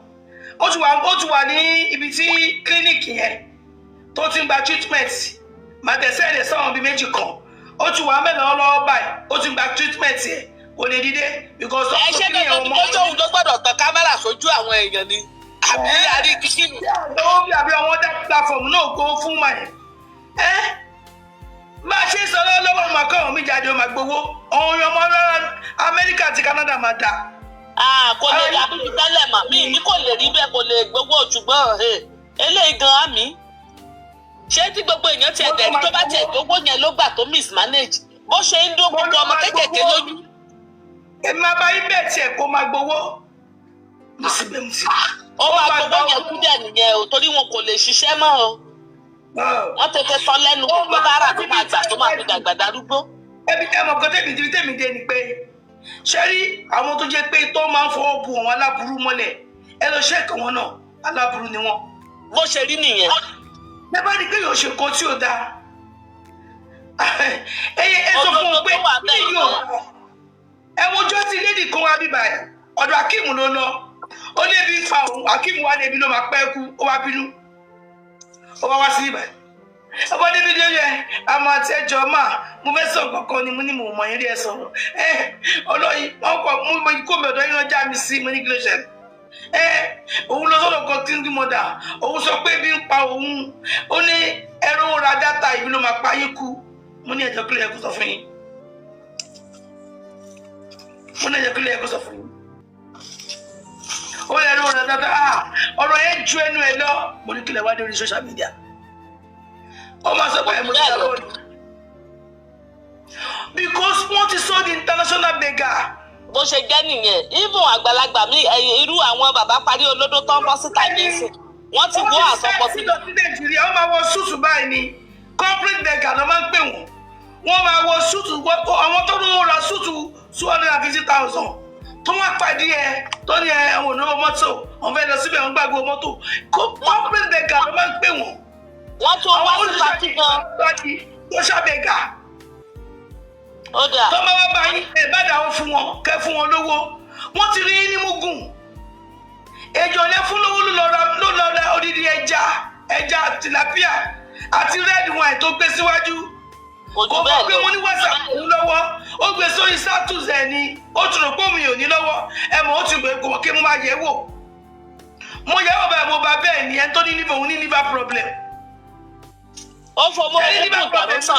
ó ti wà ní ibi tí kílíníìkì yẹn tó ti ń gba treatment màtẹ̀sẹ̀ rẹ̀ sọ̀rọ̀ bíi méjì kan ó ti wà mẹ́lẹ̀ ọlọ́wọ́ báyìí ó ti ń gba treatment yẹn kò lè dìde because ẹ ṣe dandan ni lójú òun ló gbọ́dọ̀ tan kámẹ́rà sójú àwọn èèyàn ni àbí àrí kíkínú. owó bí àbí àwọn ọjà platform náà gbowó fún mà yẹn bá a ṣe sọ lọ́wọ́ màkàrún mi jáde ó máa gbowó ọ̀hún ọmọ Amẹ́ríkà àti Canada máa dà. kò lè rí abíbi tẹ́lẹ̀ mà mí ní kò lè rí bẹ́ẹ̀ kò lè gbowó ṣùgbọ́n eléyìí gan-an mi ṣé tí gbogbo èèyàn tiẹ̀ dẹ̀ ní tó bá tiẹ̀ gbogbo yẹn ló gbà tó mismanage bó ṣe ń dún gbogbo ọmọ kéékèèké lójú. èmi máa bá yín bẹ́ẹ̀ tiẹ̀ kó máa gbowó. ó máa gbowó yẹn kú dẹ̀ nìyẹn o torí wọn kò lè ṣiṣẹ́ mọ́ o wọ́n tètè tán lẹ́nu gbogbo bára tó máa gbà tó máa fi dàgbà darúgbó. ẹbí ẹ mọ̀ kan tèmi dé ni pé ṣé rí àwọn tó jẹ́ pé tó máa ń fọwọ́ bu àwọn aláburú mọ́lẹ̀ ẹ lọ ṣẹ́ẹ̀kì wọn náà aláburú ni wọ́n. bó ṣe rí nìyẹn. ẹ bá rí pé yóò ṣe nǹkan tí ò dáa ẹ sọ fún un pé ilé yóò ẹ wojọ́ tí lédi kan wá bíbá ẹ ọ̀dọ̀ Akeem ló lọ ó lébi fa òun Akeem wá lébi ló máa pẹ́ kú ó wá bínú ó wá sí ibà ọmọ níbi dé yẹ àmọ́ àti ẹjọ́ máa mo fẹ́ sọ kankan ni mo ní mo mọ̀ yín rí ẹ sọ̀rọ̀ ọlọ́yin wọn kọ mo kó mi ọ̀dọ̀ yín lọ́jà mi sí mo ní kí ló ṣẹlẹ̀ òun lọ sọ́dọ̀ kan kíngí mọ́dà òun sọ pé ebi ń pa òun ó ní ẹrú ra dátà ìbí ló máa pa yín kú mo ní ẹjọ́ kílẹ̀ ẹ̀kú sọ fún yín ó ní ẹrú ra dátà ọ̀rọ̀ yẹn ju ẹnu ẹ lọ mo ní kílẹ̀ wá dé orí social media ó máa sọ pé mo ti sọ lónìí because wọ́n ti sọ di international beggar. bó ṣe jẹ́ nìyẹn even àgbàlagbà mi irú àwọn bàbá parí olódó tó ń bọ́ síta nísìn wọ́n ti wọ́ àsọpọ̀ sí. wọ́n ti sẹ́ẹ̀tì lọ sí Nàìjíríà wọ́n máa wọ súùtù báyìí ni corporate beggar ló máa ń pè wọ́n máa wọ súùtù àwọn tó ń ra súùtù 250,000 tó wá pàdé ẹ tó ní ẹ̀wọ̀n náà mọ́tò wọ́n fẹ́ lọ síbẹ̀ wọ́n gbàgbọ́ mọ́tò corporate beggar ló máa ń pè wọ́n. wọ́n tún wá sí pàtí gan. tó ṣàbẹ̀gà. ó dà. tọ́mọ wá bá yín ẹ̀ bá dáwọ́ fún wọn kẹ́ fún wọn lówó wọ́n ti rí yín ní mugun èjò lẹ fún lówó ló lọ ra odidi ẹja tilapia àti red wine tó gbé síwájú kò mọ̀ pé mo ní WhatsApp òun lọ́wọ́ ó gbé sórí status ẹ̀ ni ó tún rò pé òun ò ní lọ́wọ́ ẹ mọ̀ ó ti gbé kò mọ̀ kí mo máa yẹ̀ wò mo yẹ̀ wò báyìí mo bá bẹ́ẹ̀ ni ẹ tó ní liver òun ní liver problem. ó fọmọ liver problem sàn.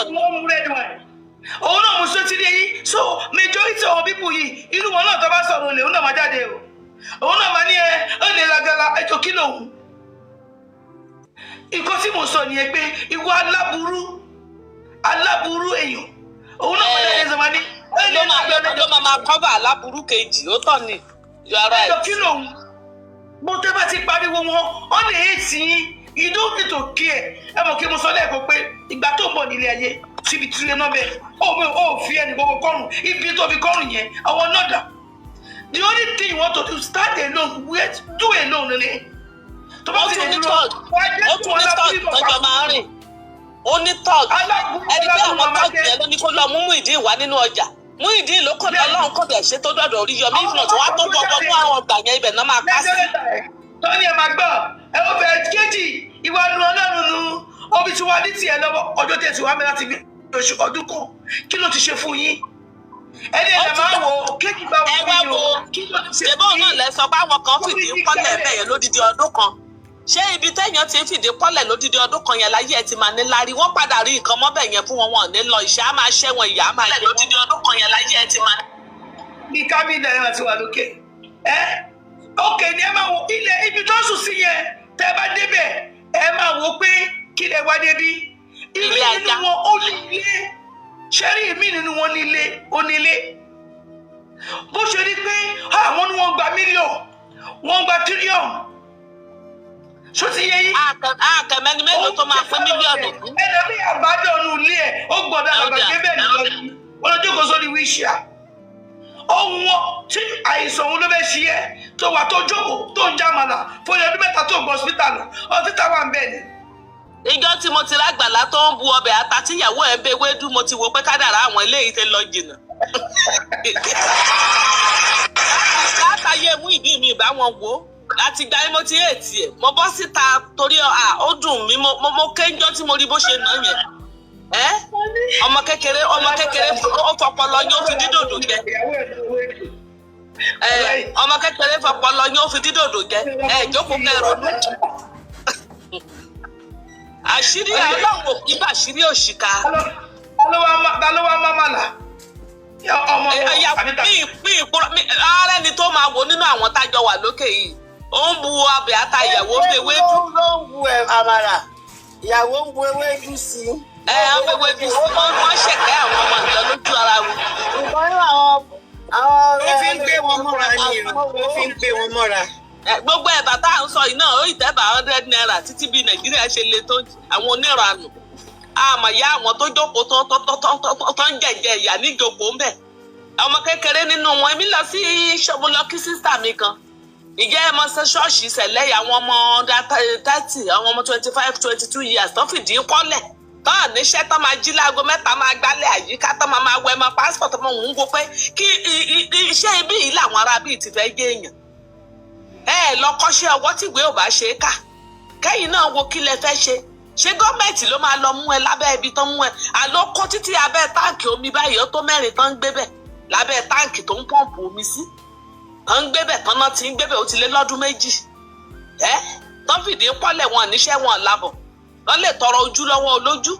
òun náà mo sọ ti lé yín so majority of people yìí inú wọn náà tó bá sọ̀rọ̀ olè òun náà máa jáde o òun náà máa ní ó lè lagala ẹjọ́ kí lòun. nǹkan tí mo sọ nìyẹn pé ìwọ aláburú èèyàn òun náà máa jáde sọ ma ní. ló máa cover aláburú kejì ó tọ̀ ni ẹjọ́ kí lòun. mo tẹ́ bá ti pariwo wọn ọ́ lè é sí you don't need to care ẹ mọ̀ kí mo sọ lẹ́ẹ̀kan pé ìgbà tó ń bọ̀ nílé ayé síbi tí ilé náà bẹ̀ ó fi ẹni gbogbo kọrùn ibi tó fi kọrùn yẹn àwọn náà dà the only thing you want to do start alone wait do alone ni. ó tún ní tọ́ọ̀gì tọ́jọ́ máa ń rìn ó ní tọ́ọ̀gì ẹni pé àwọn tọ́ọ̀gì yẹn ló ní kó lọ mú Muyideen wá nínú ọjà Muyideen ló kọ́ lọ́lọ́run kọ́ bẹ̀ ṣe tó dọ̀dọ̀ Oríyọmí if not wá tó gbọ́gbọ́ fún àwọn ọgbà yẹn ibẹ̀ náà máa ká sí. tọ́ni ẹ̀ máa gbọ́ ẹ ó fẹ́ kéjì ìwà nu ọlọ́run nu omi tí wàá ní tiẹ̀ lọ́wọ́ ọjọ́ tẹ̀sí wàá mẹ́ta ti bí oṣù ọdún kan kí ló ti ṣe fún yín ẹni ẹ̀ máa wò kéjì bá wọ fún yín o kí ló ti ṣe fún yín. ṣèbó náà lẹ sọ pé àwọn kan fìdí pọ́lẹ̀ bẹ́ẹ̀ yẹn lódidi ọdún kan ṣé ibi téèyàn ti fìdí pọ́lẹ̀ lódidi ọdún kan yẹn láyé ẹ ti máa ní lárí wọ́n padà rí nǹkan mọ́bẹ̀ yẹn fún wọn wọn ní lọ ìṣẹ́ á máa ṣẹ́ wọn ìyá á máa jẹ lódidi ọdún kan yẹn láyé ẹ ti máa. ní kábíyèdè ẹ̀ ti wà lókè ókè ni ẹ máa wo ilẹ̀ ibi tó sùn sí yẹn tẹ́ bá débẹ̀ ẹ máa wo pé kí lẹ wá débi ìmí nínú wọn ó nílé ṣẹ́rí ìmí nínú wọn nílé ó nílé bó ṣe rí pé àwọn ni wọ́n gba mílíọ̀nù wọ́n gba tírílíọ̀nù ṣó ti yé yín. àkàmẹ́ni mélòó tó máa pín mílíọ̀nù kú. ẹlẹ́mí àbádọ́nù ilé ẹ̀ ó gbọ́dọ̀ àgbàgbé bẹ́ẹ̀ lọ sí olójókòó sórí wíṣíà ohun wọn tí àìsàn òun ló fẹ́ ṣe ẹ́ tó wà tó jókòó tó ń jámàlà fún ọdún mẹ́ta tó gbọ́ hospital hospital wà ń bẹ̀ ni. ìjọ tí mo ti rágbàlá tó ń bu ọbẹ̀ ata tíyàwó ẹ̀ ń bẹ wédú mo ti wo pé kádàrá àwọn eléyìí ti lọ jìnnà. látàyè mú ìdí mi ìbá wọn wò láti gba mo ti èètì ẹ̀ mo bọ́ síta torí ó dùn mí mo kéńjọ́ tí mo rí bó ṣe nà yẹn. ọmọ kékeré ó fọpọlọ yín ó fi dídòdò jẹ. ọmọ kékeré fọpọlọ yín ó fi dídòdò jẹ. jókòó kẹrọ lójú. àṣírí ọlọ́wọ́ ibà àṣírí òṣìkà. ta ló wá mámàlà. ààrẹ ni tó máa wò nínú àwọn tájọ wà lókè yìí ó ń bu ọbẹ̀ ata ìyàwó ń bẹ wédú. ló ń bu àmàlà ìyàwó ń bu ewédú sí i. wọ́n ṣẹ̀kẹ́ àwọn ọmọ ìjọ lójú ara wọn. ìbọn àwọn ó fi ń gbé wọn mọ́ra ni ó fi ń gbé wọn mọ́ra. gbogbo ẹ̀bà tá à ń sọ yìí náà ó ìtẹ́bà 100 naira títí bí nàìjíríà ṣe le tó àwọn oníranù àmọ́ ìyá àwọn tó jókòó tó ń jẹ̀jẹ̀ ìyá níjókòó ń bẹ̀. ọmọ kékeré nínú wọn èmi lọ sí ṣọ́ọ̀bù lọ kí sísà mi kan ìjẹ́ ẹ̀ mọ́ ṣọ́ọ̀ṣì ṣẹlẹ̀ àwọn ọmọ 30 àwọn ọmọ 25-22 years tó fìdí kọ́lẹ̀ tán níṣẹ́ tán máa jí láago 3 máa gbálẹ̀ àyíká tán máa wẹ mọ́ pásítọ̀ tó máa ń wo pé kí iṣẹ́ ibi yìí làwọn ará bíi ti fẹ́ gé èèyàn. lọ kọ́ṣẹ́ ọwọ́ tìwé ò bá ṣe é kà kẹ́yìn náà wo kí lẹ fẹ́ ṣe gọ́ọ̀mẹ̀ntì ló máa lọ mú ẹ lábẹ́ ibi tán mú ẹ àlọ́ kó títí abẹ́ táǹkì omi báyìí ó tó 4 tán ń gbé bẹ̀ lábẹ́ táǹkì tó ń pọ́ǹpù omi sí tán ń gbé bẹ̀ tán náà ti ń gbé bẹ̀ ó ti lé lọ́dún 2 tán fìdí pọ́lẹ̀ wọn níṣẹ́ wọn lábọ̀ wọ́n lè tọrọ ojú lọ́wọ́ olójú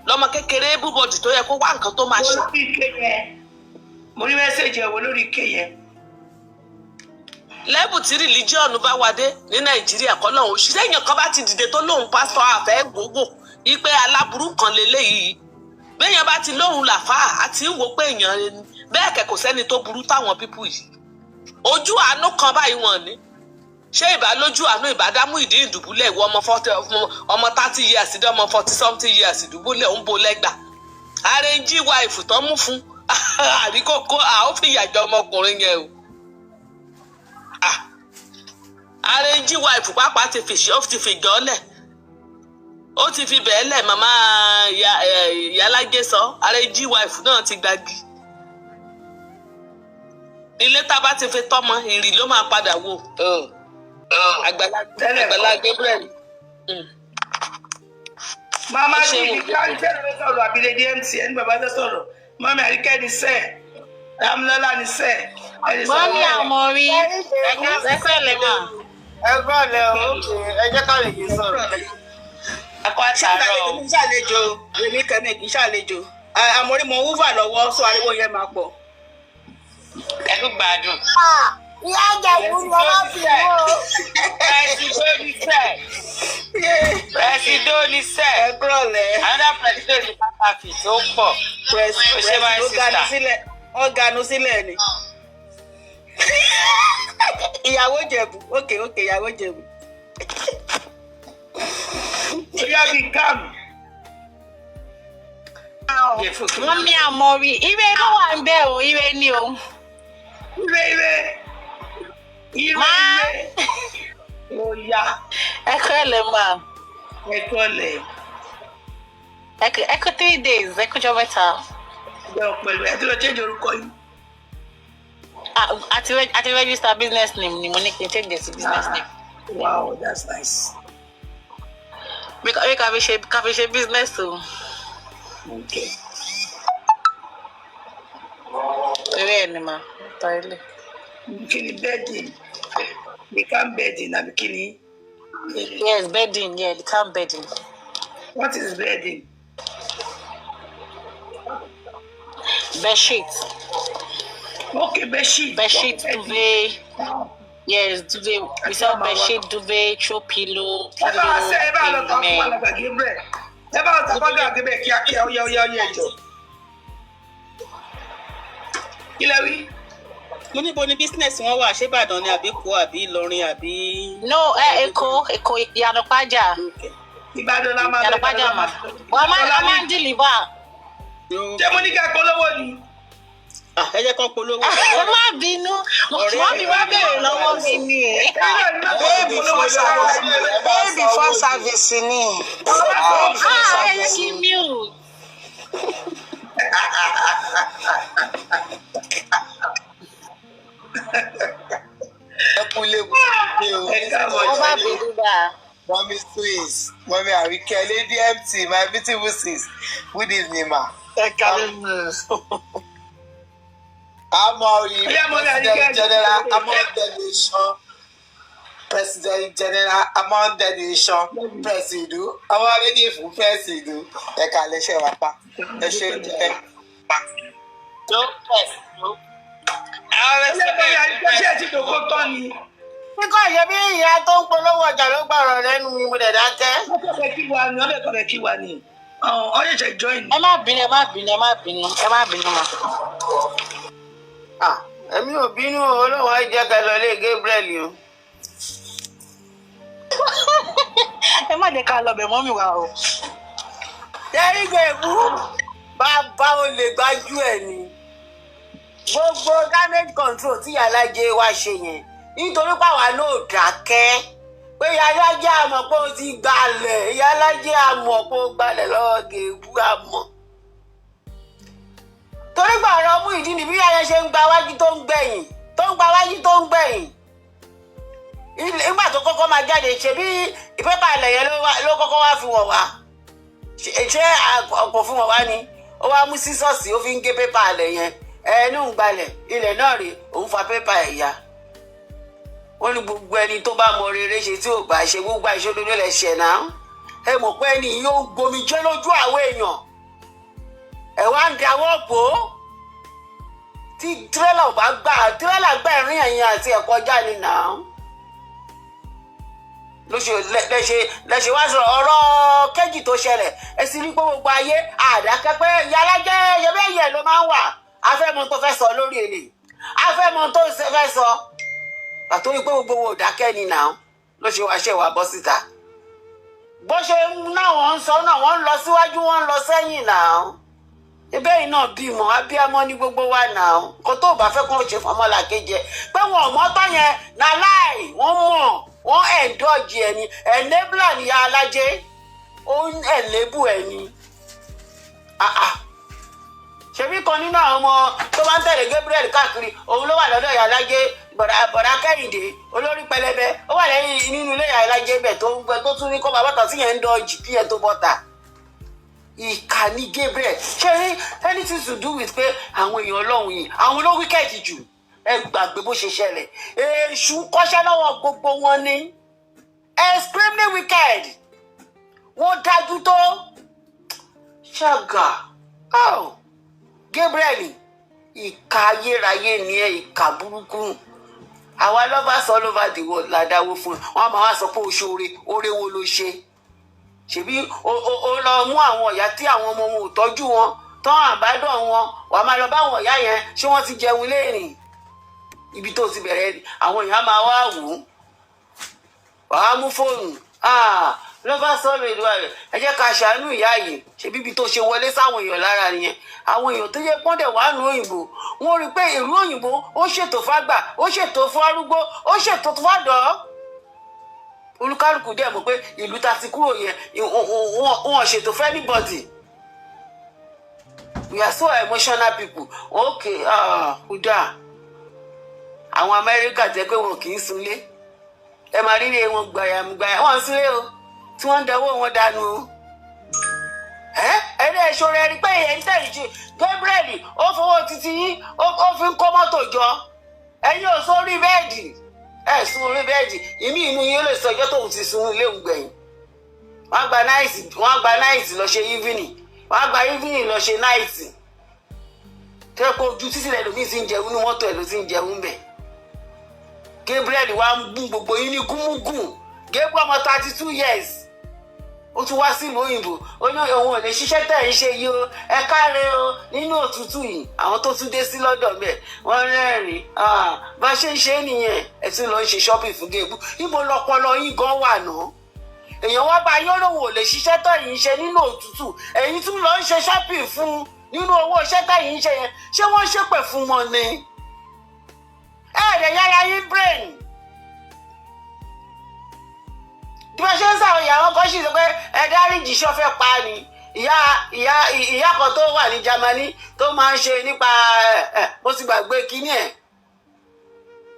lọ́mọ kékeré búbọ̀dì tó yẹ kó wá nǹkan tó máa ṣe. mo rí mẹ́sẹ̀jì ẹ̀wọ̀ lórí ike yẹn. lẹ́bù tí rìlíjíọ̀nù bá wá dé ní nàìjíríà kọ́ lọ́hùn òṣìṣẹ́ èèyàn kan bá ti dìde tó lóhùn pásítọ̀ àfẹ́ gbogbo wípé aláburú kan lélẹ́yìí béèyàn bá ti lóhùn làfáà àti ń wò pé èèyàn rẹ ni bẹ́ẹ̀ kẹ̀ kò sẹ́ni tó burú táwọn pípù yìí ojú àánú kan báyìí wọ́n ní ṣé ìbá lójú àánú ìbádámú ìdí ìdùbúlẹ̀ ìwọ ọmọ 30 years dé ọmọ 40-something years ìdùbúlẹ̀ ń bo lẹ́gbà arẹ́njí wa ìfùtán mú fún àríkókó ó fi ìyàjọ ọmọkùnrin yẹn o arẹ́njí wa ìfùpápá ti fèsì ó ti fi jọ́ lẹ̀ ó ti fi bẹ́ẹ̀ lẹ̀ màmá ìyálájẹ́ sọ arẹ́njí wa ìfù náà ti gbági ilé tá a bá ti fi tọ́mọ ìrì ló máa padà wò. Àgbàlá Gabriel. Mama ní ìkáńtẹ́ ló sọ̀rọ̀ àbílẹ̀dí MTN bàbá ló sọ̀rọ̀ mọ́mí àríkẹ́ ní sẹ́ẹ̀ Dámilọ́lá ní sẹ́ẹ̀. Mọ́mí Àmọ̀rí ẹgbẹ́ lè mà. Ẹgbẹ́ lè òkè ẹjẹ́ ká lè yé sọ̀rọ̀. Akọ àtàrọ̀. Èmi ṣàlejò èmi kẹ́mi kì í ṣàlejò. Àmọ̀rí mo wúfà lọ́wọ́ sọ ariwo yẹn máa pọ̀. Ẹgbẹ́ gbádùn. Ìyá Ìjẹ̀bú ni wọ́n fi wó. Presido ní sẹ́. Ẹ kúrọ̀lẹ́. Another presido ní pàtàkì tó pọ̀. Wọ́n ganu sílẹ̀ ni. Ìyàwó Ìjẹ̀bú òkè ìyàwó Ìjẹ̀bú. Ìyá mi kàm. Mọ́mí Àmọ̀rí ire ló wà ń bẹ̀ o ire ni o. Ire. Oya. Ẹ kúrọ̀lẹ́ mà. Ẹ kúrọ̀lẹ́. Ẹ kú 3 days ẹ kújọ mẹ́ta. Bẹ́ẹ̀ pẹ̀lú ẹ tí lọ change orúkọ yìí. Àti register business name ni mo ní kí n change it to business name. Wow, that's nice. Bí ká fi ṣe business o. Okay. Eré ẹ̀ ni mà ta ilé. Kini bedding. They can bedding na bikini. Yes, bedding. Yeah, they can bedding. What is bedding? Bed sheet. Okay, bed sheet. Bed sheet, duvet. Yes, duvet. We sell bed sheet, duvet, throw pillow. Ẹ bá lọ tọ́ fún Alàgbà Gabriel. Ẹ bá lọ tọ́ fún Alàgbà Gabriel kíákíá ó yẹ ẹjọ́. Kí lẹ wí? mo níbo ni business wọn wà ṣé Ìbàdàn ni àbí Èkó àbí Ìlọrin àbí. No, Èkó Ìyànàpájà. Ìbàdàn la máa Ìyànàpájà mà. Wọ́n máa ń deliver. Ṣé mo ní ká polówó ni? Ẹ jẹ́ kán polówó. Ẹ má bínú, wọ́n mi wá bèrè lọ́wọ́ mi ni. Baby for service ni. Ẹ yẹ kí mute. Ọba Bèdúbà. Mommy Swiss, Mommy Arike, Lady MT, my beautiful sis. Good evening, ma. I'm President General among the nation. President General among the nation. President. I'm already for President. Let's share my pa. Let's share the No, Kíkọ́ ìyẹn bí ìyá tó ń polówó ọjà ló gbọ́rọ̀ lẹ́nu mi mo dẹ̀ dákẹ́. Ọ̀dẹ̀ kí wa ni. Ọ ṣẹ̀ṣẹ̀ join. Ẹ má bínú ma. Èmi ò bínú olówó ẹ̀jẹ̀ kẹlọ lé Gabriel o. Ẹ má jẹ́ ká lọ bẹ̀ mọ́ mi wá o. Jẹ́rí gbèbú bàbá o lè gbájú ẹ̀ ni. Gbogbo damage control tí Alájẹ wa ṣe yẹn nítorí pàwọn náà dákẹ́ pé Alájẹ àmọ̀ pé ó ti gbalẹ̀ Alájẹ àmọ̀ pé ó gbalẹ̀ lọ́wọ́ Gèbú àmọ̀. Torí gbàrọ̀ mú ìdí ni bí ayé ṣe ń gba wájú tó ń gbẹ̀yìn. Nígbà tó kọ́kọ́ máa jáde ṣe bí ìpépà ilẹ̀ yẹn ló kọ́kọ́ wá fi wọ̀ wá. Ṣé ọ̀pọ̀ fún wọn wá ni? Ó wá mú sísọ́ọ̀sì ó fi ń gé pépà ilẹ̀ yẹn. Ẹnu ń gbalẹ̀ ilẹ̀ náà rè òun fa pépà ẹ̀yà. Wọ́n ní gbogbo ẹni tó bá mọ rere ṣe tí ò bá ṣe gbogbo àìṣòdodo lẹ̀ ṣẹ̀ náà. Ẹ mọ̀ pé ẹni yóò gbomi jẹ́ lójú àwọn èèyàn. Ẹ wá ń dáwọ́ bò ó. Tí tírélà gbà ẹ̀rín ẹ̀yìn àti ẹ̀kọ́ jáde náà. Lẹ́ṣẹ̀ wá sọ̀rọ̀ ọ̀rọ̀ kejì tó ṣẹlẹ̀. Ẹ sì rí pé gbogbo ayé àdákẹ́ pé Alájẹ yẹbẹ́ yẹ ló máa ń wà. Afẹ́mọ tó fẹ́ sọ lórí èlé. Afẹ́mọ tó fẹ́ sọ. Àtòrí pé gbogbo wo dákẹ́ ni náà ló ṣe wá ṣe wá bọ́ síta. Bó ṣe náà wọ́n ń sọ náà wọ́n ń lọ síwájú wọ́n ń lọ sẹ́yìn náà. Ibẹ̀ yìí náà bímọ abíamọ ní gbogbo wa náà. Kò tó bá fẹ́ kó ṣe fọmọlà kejì ẹ. Pé wọn ò mọ́tọ́ yẹn náà láì wọ́n mọ̀ wọ́n ẹ̀ńdọ́jì ẹni ẹ̀nẹ́bùlà ní Alájẹ ó ń ẹ̀lẹ́bù ẹni. Ṣebí kan nínú àwọn ọmọ tó bá ń tẹ̀lé Gabriel káàkiri òun ló wà lọ́dọ̀ Ìyá Alájẹ bọ̀dá Kẹ́hìndé olórí pẹlẹbẹ ó wà lẹ́yìn nínú ilé Ìyá Alájẹ bẹ̀ tó ń gbẹ tó tún ní kó bàbá tàn sí yẹn ń dọ́jì kí yẹn tó bọ́ta. Ìkà ni Gabriel ṣe rí anything to do with pé àwọn èèyàn Ọlọ́run yìí àwọn ló wíkẹ́ẹ̀dì jù ẹ gbàgbé bó ṣe ṣẹlẹ̀ èṣù kọ́ṣẹ́ lọ́wọ́ gbogbo wọn ni extremely wicked wọ́n dájú tó ṣàgà Gabriel ìkà ayérayé ni ẹ ìkà burúkú àwa lovers all over the world la dáwó fún ẹ wọn máa wá sọ pé o ṣe oore wo ló ṣe ṣebí o lọ mú àwọn ìyá tí àwọn ọmọ wọn ò tọ́jú wọn tán àbádọ́ wọn wàá máa lọ bá àwọn ìyá yẹn ṣé wọ́n ti jẹun léèrìn ibi tó ti bẹ̀rẹ̀ àwọn èèyàn máa wá wò ó wàá mú fóònù lovers all over the world ẹ jẹ́ ká ṣàánú ìyá yìí ṣebí ibi tó ṣe wọlé sáwọn èèyàn lára nìyẹn àwọn èèyàn tó yẹ pọ́ndẹ̀ wà nù òyìnbó wọ́n rí i pé ìlú òyìnbó ó ṣètò fágbà ó ṣètò fún arúgbó ó ṣètò fún ọ̀dọ́ olúkálùkù dẹ̀ mọ̀ pé ìlú ta ti kúrò yẹn wọ́n ṣètò fún anybody we are so emotional people okay kódà àwọn Amẹ́ríkà jẹ́ pé wọn kì í sunlé ẹ máa rí ilé wọn gbàyàmùgbàyà wọn sílé o tí wọ́n ń dáwọ́ wọn dànù o ẹni ẹ̀ṣọ́ rẹ̀ rí pé èyí ń tẹ̀lé ṣe Gabriel ó fowó títí yín ó fi ń kó mọ́tò jọ ẹ̀yin ò sórí bẹ́ẹ̀dì ẹ̀ sún orí bẹ́ẹ̀dì ìmí inú yín ó lè sọ ọjọ́ tóun ti sun ilé ògbẹ̀yìn wọ́n gba náìtì lọ ṣe evening wọ́n gba evening lọ ṣe náìtì tó yẹ kó ojú títí rẹ̀ lómi ti ń jẹun ní mọ́tò ẹ̀ ló ti ń jẹun bẹ̀ Gabriel wa ń gún gbogbo yín ní gúnmúgùn Gabriel ọmọ 32 years ó tún wá sílùú òyìnbó ó ní òun ò lè ṣiṣẹ́ tẹ̀ ń ṣe yìí o ẹ káre o nínú òtútù yìí àwọn tó tún dé sí lọ́dọ̀ bẹ́ẹ̀ wọ́n rẹ́rìn bá ṣe ń ṣe é nìyẹn ẹ tún lọ ń ṣe shopping fún Gébú ibo lọpọlọ yín gan wà náà èèyàn wá bá yín lòun ò lè ṣiṣẹ́ tẹ̀ yìí ṣe nínú òtútù ẹ̀yin tún lọ ń ṣe shopping fún nínú owó iṣẹ́ tẹ̀ yìí ṣe yẹn ṣé wọ́n ṣépè fún wọn ni ẹ̀ẹ́dẹ̀ yára yín brain bí wọ́n ṣe ń sàwọn ìyàwó kan sì sọ pé ẹ dáríjì ṣọ́fẹ́ pa ni ìyá kan tó wà ní Germany tó máa ń ṣe nípa mo ti gbàgbé kínní ẹ̀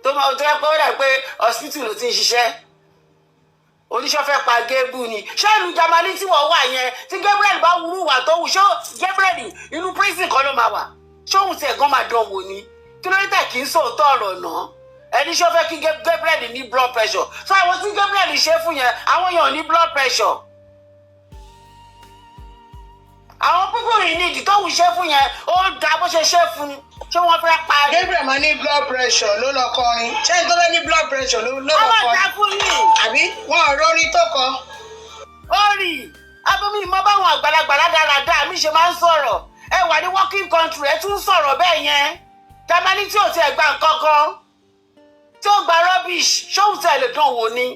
tó yẹ pé ó dà pé hospital ló ti ń ṣiṣẹ́ oníṣọ́fẹ́ pa Gébú ni ṣé ìlú Germany tí wọ́n wà yẹn tí Gabriel bá wúrú wà tó wù ṣé Gabriel inú prison kan ló máa wà ṣé òun tiẹ̀ gan máa dán wò ni kí ló dé tẹ̀ kí n sòótọ́ ọ̀rọ̀ náà ẹni ṣó fẹ́ kí Gabriel ní blood pressure so àwọn tí Gabriel ṣe fún yẹn àwọn èèyàn ní blood pressure àwọn púpọ̀ yìí ní ìdí tó wù ṣe fún yẹn ó dá bó ṣe ṣe fún ṣé wọ́n fẹ́ pa á. Gabriel máa ní blood pressure ló lọ kọrin ṣé ẹni tó fẹ́ ní blood pressure ló lọ kọrin. ọmọ ìta fún yìí. àbí wọn ò rórí tó kọ. ó rì abúlé ìmọ̀ báwọn àgbàlagbà dáradára mi ṣe máa ń sọ̀rọ̀ ẹ wà ní working country ẹ tún sọ̀rọ̀ bẹ́ẹ̀ yẹn Germany tí ò tiẹ̀ gba nǹkan kan tí ó gba rubbish ṣóhun tẹ̀ lè dán wò ni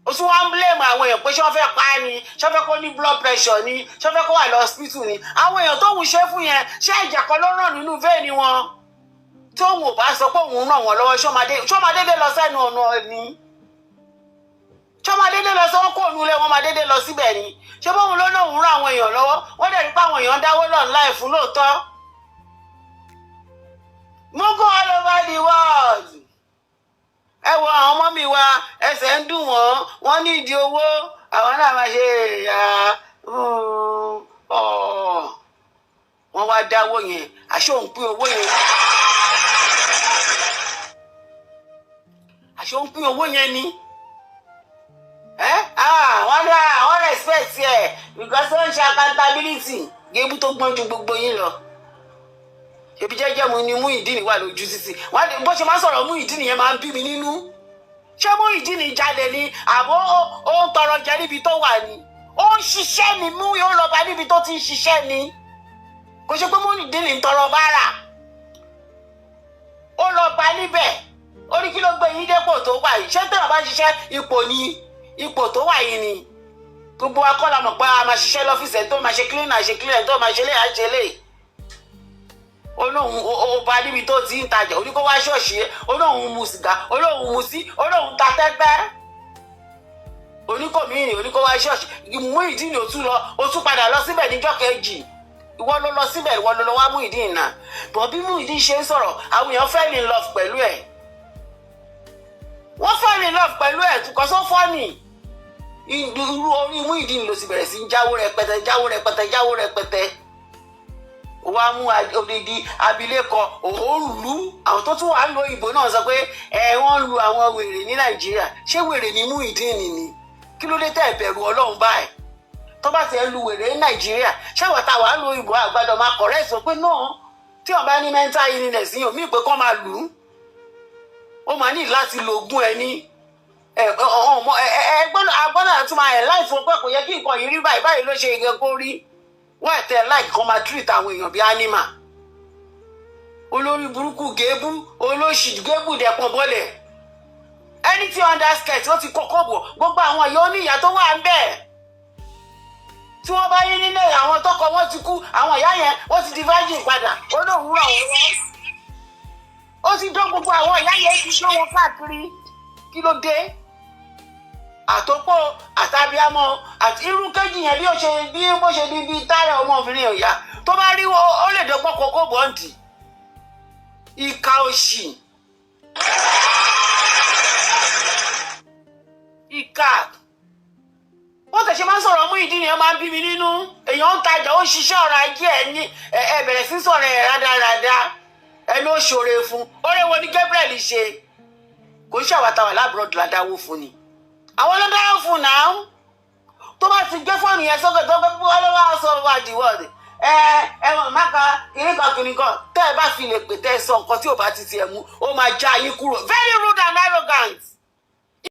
ó tún wá ń blame àwọn èèyàn pé ṣé wọ́n fẹ́ pa á ni ṣé wọ́n fẹ́ kó ní blood pressure ni ṣé wọ́n fẹ́ kó wà lọ hospital ni àwọn èèyàn tó ń ṣe fún yẹn ṣé ìjà kan ló ràn nínú vein wọn tí òun ò bá sọ pé òun ràn wọ́n lọ́wọ́ ṣé ó máa dédé lọ sẹ́nu ọ̀nà ni ṣé ó máa dédé lọ sí wọn kó òun lé wọn máa dédé lọ síbẹ̀ ni ṣé bóun ló náà ń ràn àwọn èèyàn lọ́wọ́ wọ́n dẹ̀ rí pé àwọn èèyàn dáwó lọ́n láì fún lóòótọ́ Mugu all over the world. Ẹ wo àwọn ọmọ mi wa ẹsẹ̀ ń dùn wọ́n ní ìdí owó àwọn náà máa ṣe wọ́n wá dáwó yẹn àṣé òun pín owó yẹn àṣé òun pín owó yẹn ni wọ́n respect ẹ̀ because wọ́n ń ṣe accountability Gébú tó gbọ́n ju gbogbo yín lọ ebi jẹ́jẹ́ mu ni Muyideen wà lójú títì bó ṣe máa ń sọ̀rọ̀ Muyideen yẹn máa ń bí mi nínú ṣé Muyideen jalè ni àbó ó ń tọrọ jẹ níbi tó wà ni ó ń ṣiṣẹ́ ni mú yóò lọ bá níbi tó ti ń ṣiṣẹ́ ni kò ṣe pé Muyideen ń tọrọ báárà ó lọ bá níbẹ̀ ó ní kí ló gbé yín dépò tó wà yìí ṣé tẹ̀wọ̀n bá ṣiṣẹ́ ipò tó wà yìí ni gbogbo akọ́lá mọ̀ pé a máa ṣiṣẹ́ lọ́fíìsì ẹ̀ tó máa ṣe cleaner tó máa ṣe lé àṣẹlẹ̀ olóhùn ọba níbi tó ti ń tajà oníkó wá ṣọ́ọ̀ṣì olóhùn mu sìgá olóhùn mu sí olóhùn ta tẹ́tẹ́ oníkó mìíràn oníkó wá ṣọ́ọ̀ṣì Muyideen ó tún padà lọ síbẹ̀ níjọ́ kejì ìwọ ló lọ síbẹ̀ ìwọ ló lọ wá Muyideen náà bọ̀ bí Muyideen ṣe ń sọ̀rọ̀ àwọn èèyàn fell in love pẹ̀lú ẹ̀ wọ́n fell in love pẹ̀lú ẹ̀ tukọ̀ só fọ́ọ̀nì irú orí Muyideen ló sì bẹ̀rẹ̀ sí jáwó rẹpẹtẹ wàá mú odidi abilékọ òórùlú àwọn tó tún wà ń lo ìbò náà sọ pé wọ́n ń lu àwọn wèrè ní Nàìjíríà ṣé wèrè ní Muyideen ni kí ló dé tẹ́ bẹ̀rù Ọlọ́run báyìí tó bá ti lu wèrè ní Nàìjíríà ṣé wọ́n ta wà ń lo ìbò àgbàdo máa correct sọ pé náà tí wọ́n bá ní mental illness yìí omi ìpè kọ́ máa lù ú ó máa ní láti lo ogún ẹ ní agbọ́dọ̀ tún máa ẹ̀ láì fún pé kò yẹ kí nǹkan yìí rí báyìí ló ṣe ìgẹ́ kó rí wọ́n ẹ̀tẹ́ láì kan máa treat àwọn èèyàn bíi animal olórí burúkú Gébú olóṣì Gébú dẹ̀pọ̀ bọ́lẹ̀ ẹni tí underskirt ó ti kọ́kọ́ bọ̀ gbogbo àwọn ìyá oníyà tó wà ń bẹ̀ tí wọ́n bá yín nílé àwọn tọkọ wọn ti kú àwọn ìyá yẹn wọ́n ti di virgin padà ó lóun rọ̀ wọ́n ó ti dán gbogbo àwọn ìyá yẹn ti dán wọn káàkiri kí ló dé àtòpọ̀ àtàbíàmọ́ àti irú kejì yẹn bí bó ṣe di bíi táyà ọmọbìnrin ọ̀yà tó bá rí ó lè dọ́gbọ́n kókó bọ́ǹdì ìka òṣì ìka wọ́n tẹ̀sí máa ń sọ̀rọ̀ Muyideen yẹn máa ń bí mi nínú èèyàn ń tajà ó ń ṣiṣẹ́ ọ̀rọ̀ ajé ẹ̀ ní ẹ bẹ̀rẹ̀ sí sọ̀rọ̀ ẹ̀ rádaràda ẹni ó ṣòro fún oore wo ni Gabriel ṣe kò ń ṣàwátàwà lábúròdì ládáwó fún ni àwọn ló dáwó fún náà tó bá ti gbé fóònù yẹn sókè tó gbé wọ́n lọ́wọ́ sọ wá dìwọ́ọ̀dì ẹ̀wọ̀n máka kìnnìkan tẹ́ ẹ bá fi lè pè tẹ́ ẹ sọ nǹkan tí ò bá ti tiẹ̀ mú ó máa já yín kúrò very rude and arrogant.